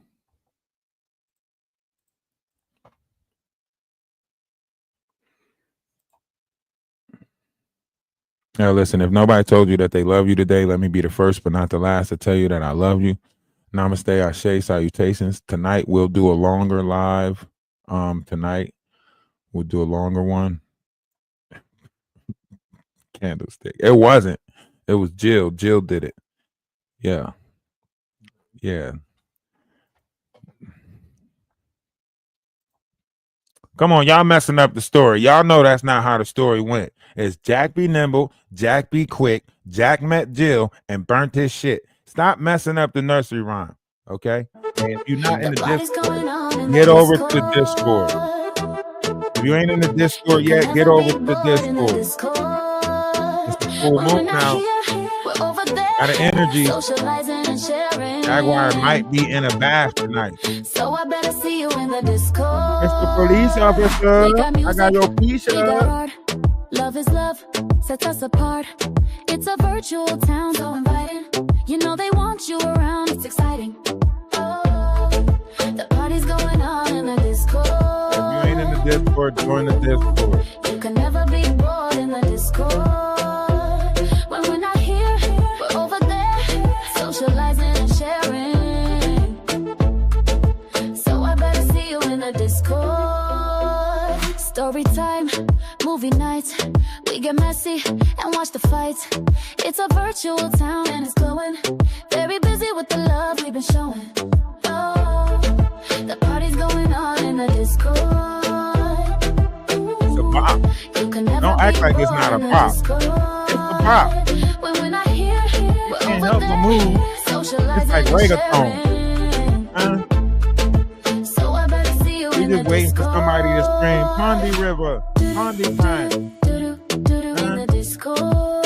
Now, listen, if nobody told you that they love you today, let me be the first but not the last to tell you that I love you. Namaste, Ashe, salutations. Tonight, we'll do a longer live. Tonight, we'll do a longer one. Candlestick. It wasn't. It was Jill. Jill did it. Yeah. Yeah. Come on, y'all messing up the story. Y'all know that's not how the story went. It's Jack be nimble, Jack be quick, Jack met Jill and burnt his shit. Stop messing up the nursery rhyme, okay? And if you're not in the Discord, get over to the Discord. If you ain't in the Discord yet, get over to the Discord. It's the full moon now. Got an energy. Jaguar might be in a bath tonight. So I better see you in the Discord. Mr. Police Officer, I got your pizza. Love is love, sets us apart. It's a virtual town, so inviting. You know they want you around, it's exciting. Oh, the party's going on in the Discord. If you ain't in the Discord, join the Discord. You can never be bored in the Discord. When we're not here, we're over there, socializing and sharing. So I better see you in the Discord. Story time, movie nights, we get messy and watch the fights. It's a virtual town and it's glowing. Very busy with the love we've been showing. Oh, the party's going on in the Discord. It's a pop. Don't act like it's not a pop. It's a pop. When we're not here, we're Can't over help but there, move. socializing It's like and reggaeton. sharing. So I better see you We in the just waiting for Discord. somebody to scream Pondy River, Pondy Pine. Do-do-do-do in the Discord.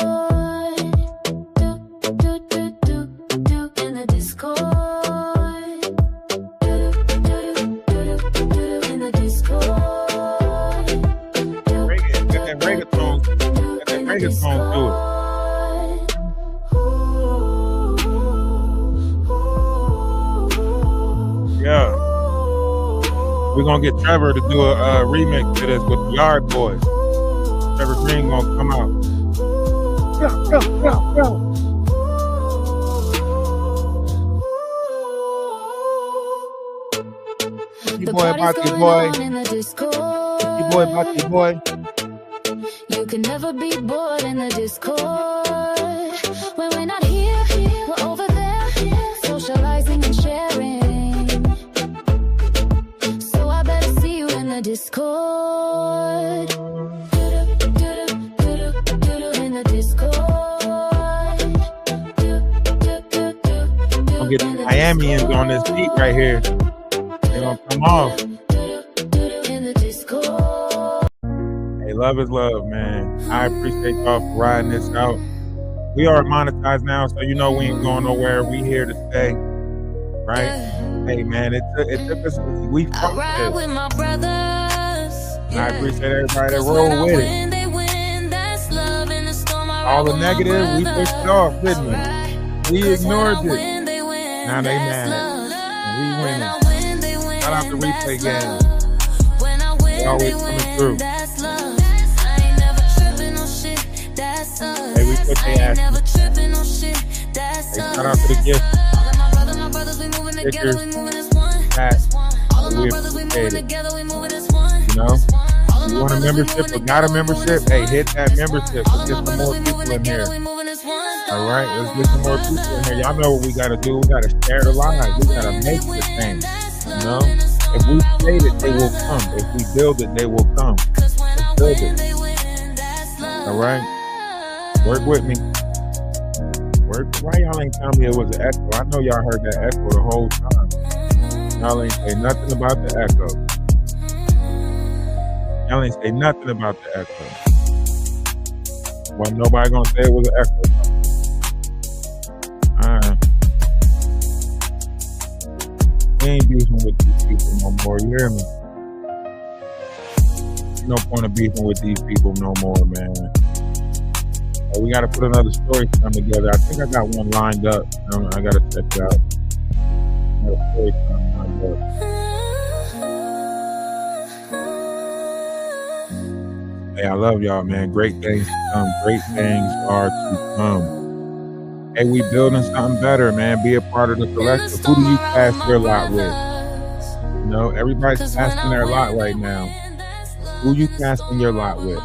Do-do-do-do-do in the Discord. Do-do-do-do-do in the Discord. Reggae, got that reggaeton. Got that reggaeton to it. Yeah. We're gonna get Trevor to do a remix to this with the Yard Boys. Trevor Green gonna come out. your boy about your boy. Your boy about your boy. You can never be bored in the Discord. When we're not here, we're over there, socializing and sharing. So I better see you in the Discord. In the Discord. Gonna get the Miamians on this beat right here. They're gonna come off. In the Discord. Hey, love is love, man. I appreciate y'all for riding this out. We are monetized now, so you know we ain't going nowhere. We here to stay, right? Hey, man, it took us. We I fucked ride this. with my brothers. And I appreciate everybody that rolled with it. All the negative, we pushed it off, didn't we? We ignored it. Now they mad. And we winning. Shout out the replay game. They always coming through. Hey, we put their ass in. Hey, shout out to the gift. Stickers. Hats. We appreciate it. You know? You want a membership or got a membership? Hey, hit that membership. Let's get some more people in here. All right, let's get some more people in here. Y'all know what we got to do. We got to share the live. We got to make the thing. You know? If we create it, they will come. If we build it, they will come. Let's build it. All right? Work with me. Why y'all ain't telling me it was an echo? I know y'all heard that echo the whole time. Y'all ain't say nothing about the echo. Y'all ain't say nothing about the echo. Wasn't nobody gonna say it was an echo. Alright. We ain't beefing with these people no more, you hear me? No point of beefing with these people no more, man. We gotta put another story time together. I think I got one lined up. I gotta check it out. I got a story time lined up. Hey, I love y'all, man. Great things to come. Great things are to come. Hey, we building something better, man. Be a part of the collective. Who do you cast your lot with? You know, everybody's casting their lot right now. Who you casting your lot with?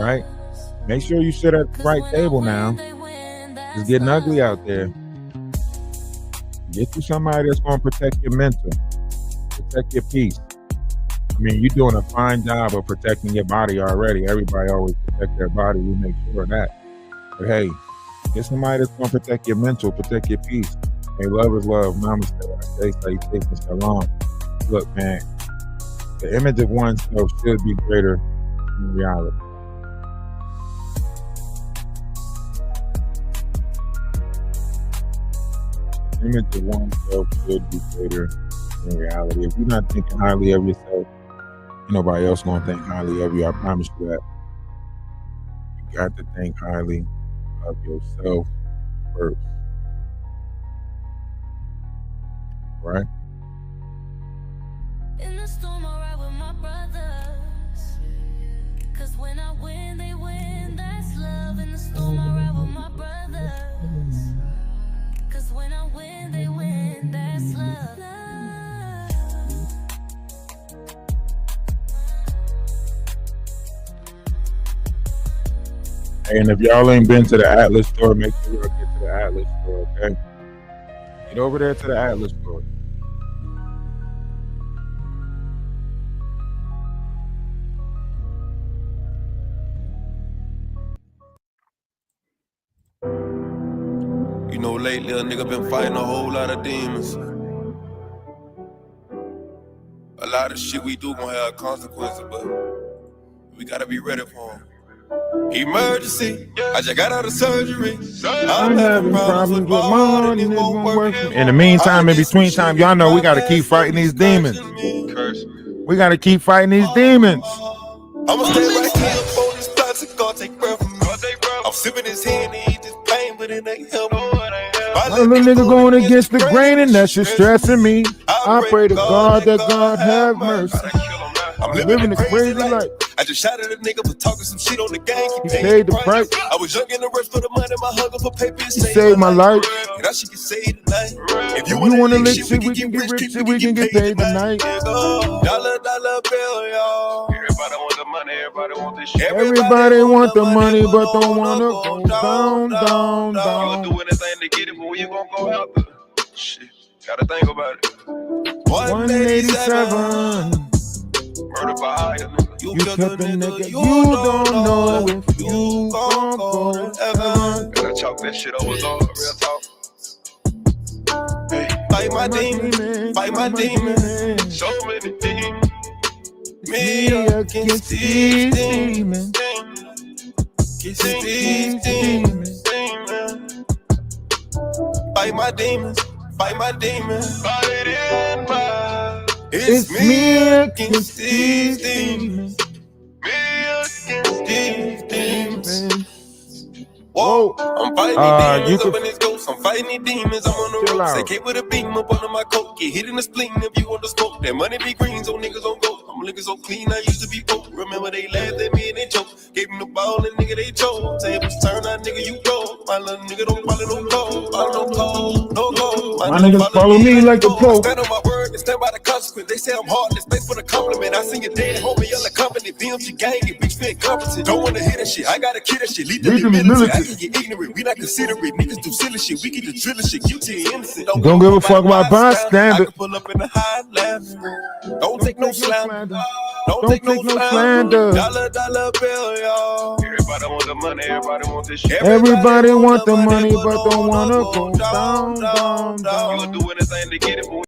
Right? Make sure you sit at the right table now. It's getting ugly out there. Get you somebody that's going to protect your mental, protect your peace. I mean, you're doing a fine job of protecting your body already. Everybody always protect their body. We make sure of that. But hey, get somebody that's going to protect your mental, protect your peace. Hey, love is love. Namaste. I say, taking so long. Look, man, the image of oneself should be greater than reality. The image of oneself should be greater than reality. If you're not thinking highly of yourself, nobody else gonna think highly of you. I promise you that. You got to think highly of yourself first. Right? In the storm, I ride with my brothers. Cause when I win, they win. That's love. In the storm, I ride with my brothers. Cause when I win, they win. That's love. And if y'all ain't been to the Atlas store, make sure y'all get to the Atlas store, okay? Get over there to the Atlas store. You know, lately a nigga been fighting a whole lot of demons. A lot of shit we do gonna have consequences, but we gotta be ready for them. Emergency, I just got out of surgery. I'm having problems with my heart and it won't work. In the meantime, in between time, y'all know we gotta keep fighting these demons. We gotta keep fighting these demons. I'ma stay right here for this plot to go take breath from me. I'm sipping his hand and eat this pain, but it ain't helping. My little nigga going against the grain and that shit stressing me. I pray to God that God have mercy. I'm living a crazy life. I just shot at a nigga for talking some shit on the gang. He paid the price. I was young in the rush for the money, my hunger for paper. He saved my life. And I she can say tonight. If you You wanna wanna lick lick shit, we can get rich, shit, we can get paid tonight. Dollar bill, y'all. Everybody want the money, everybody want this shit. Everybody want the money, but don't wanna go down, down, You down. do anything to get it, but when you gonna go out there? Shit, gotta think about it. 187. Murder by hire, nigga. You kept a nigga. You don't know if you gon' go heaven. Gotta chalk that shit over, Lord. Real talk. Hey, fight my demon, fight my demon. So many demons. Me against these demons. Against these demons. Fight my demons, fight my demons. Fight in my. It's me against these demons. Me against these demons. Whoa, I'm fighting these demons up in this ghost. I'm fighting these demons. I'm on the Chill road. out. Say K with a beam up under my coat. Get hit in the spleen if you want to smoke. That money be green, so niggas on go. I'm looking so clean, I used to be broke. Remember they laughed at me and they choked. Gave them the ball and nigga they chose. Say it was turn out, nigga you go. My little nigga don't follow no code. Follow no code, no code. My niggas follow me like a pro. Stand on my word and stand by the consequence. They say I'm heartless, thanks for the compliment. I seen your daddy, homie, yell a company. BMG gang, it bitch fit competent. Don't wanna hear that shit, I gotta kill that shit. Lead them military. I can get ignorant, we not considerate. Niggas do silly shit, we get the drilling shit. Guilty and innocent. Don't give a fuck about bystander. I can pull up in the high left. Don't take no slander. Don't take no slander. Dollar bill, y'all. Everybody want the money, everybody want this shit. Everybody want the money, but don't wanna go down, down, You down. gonna do anything to get it, but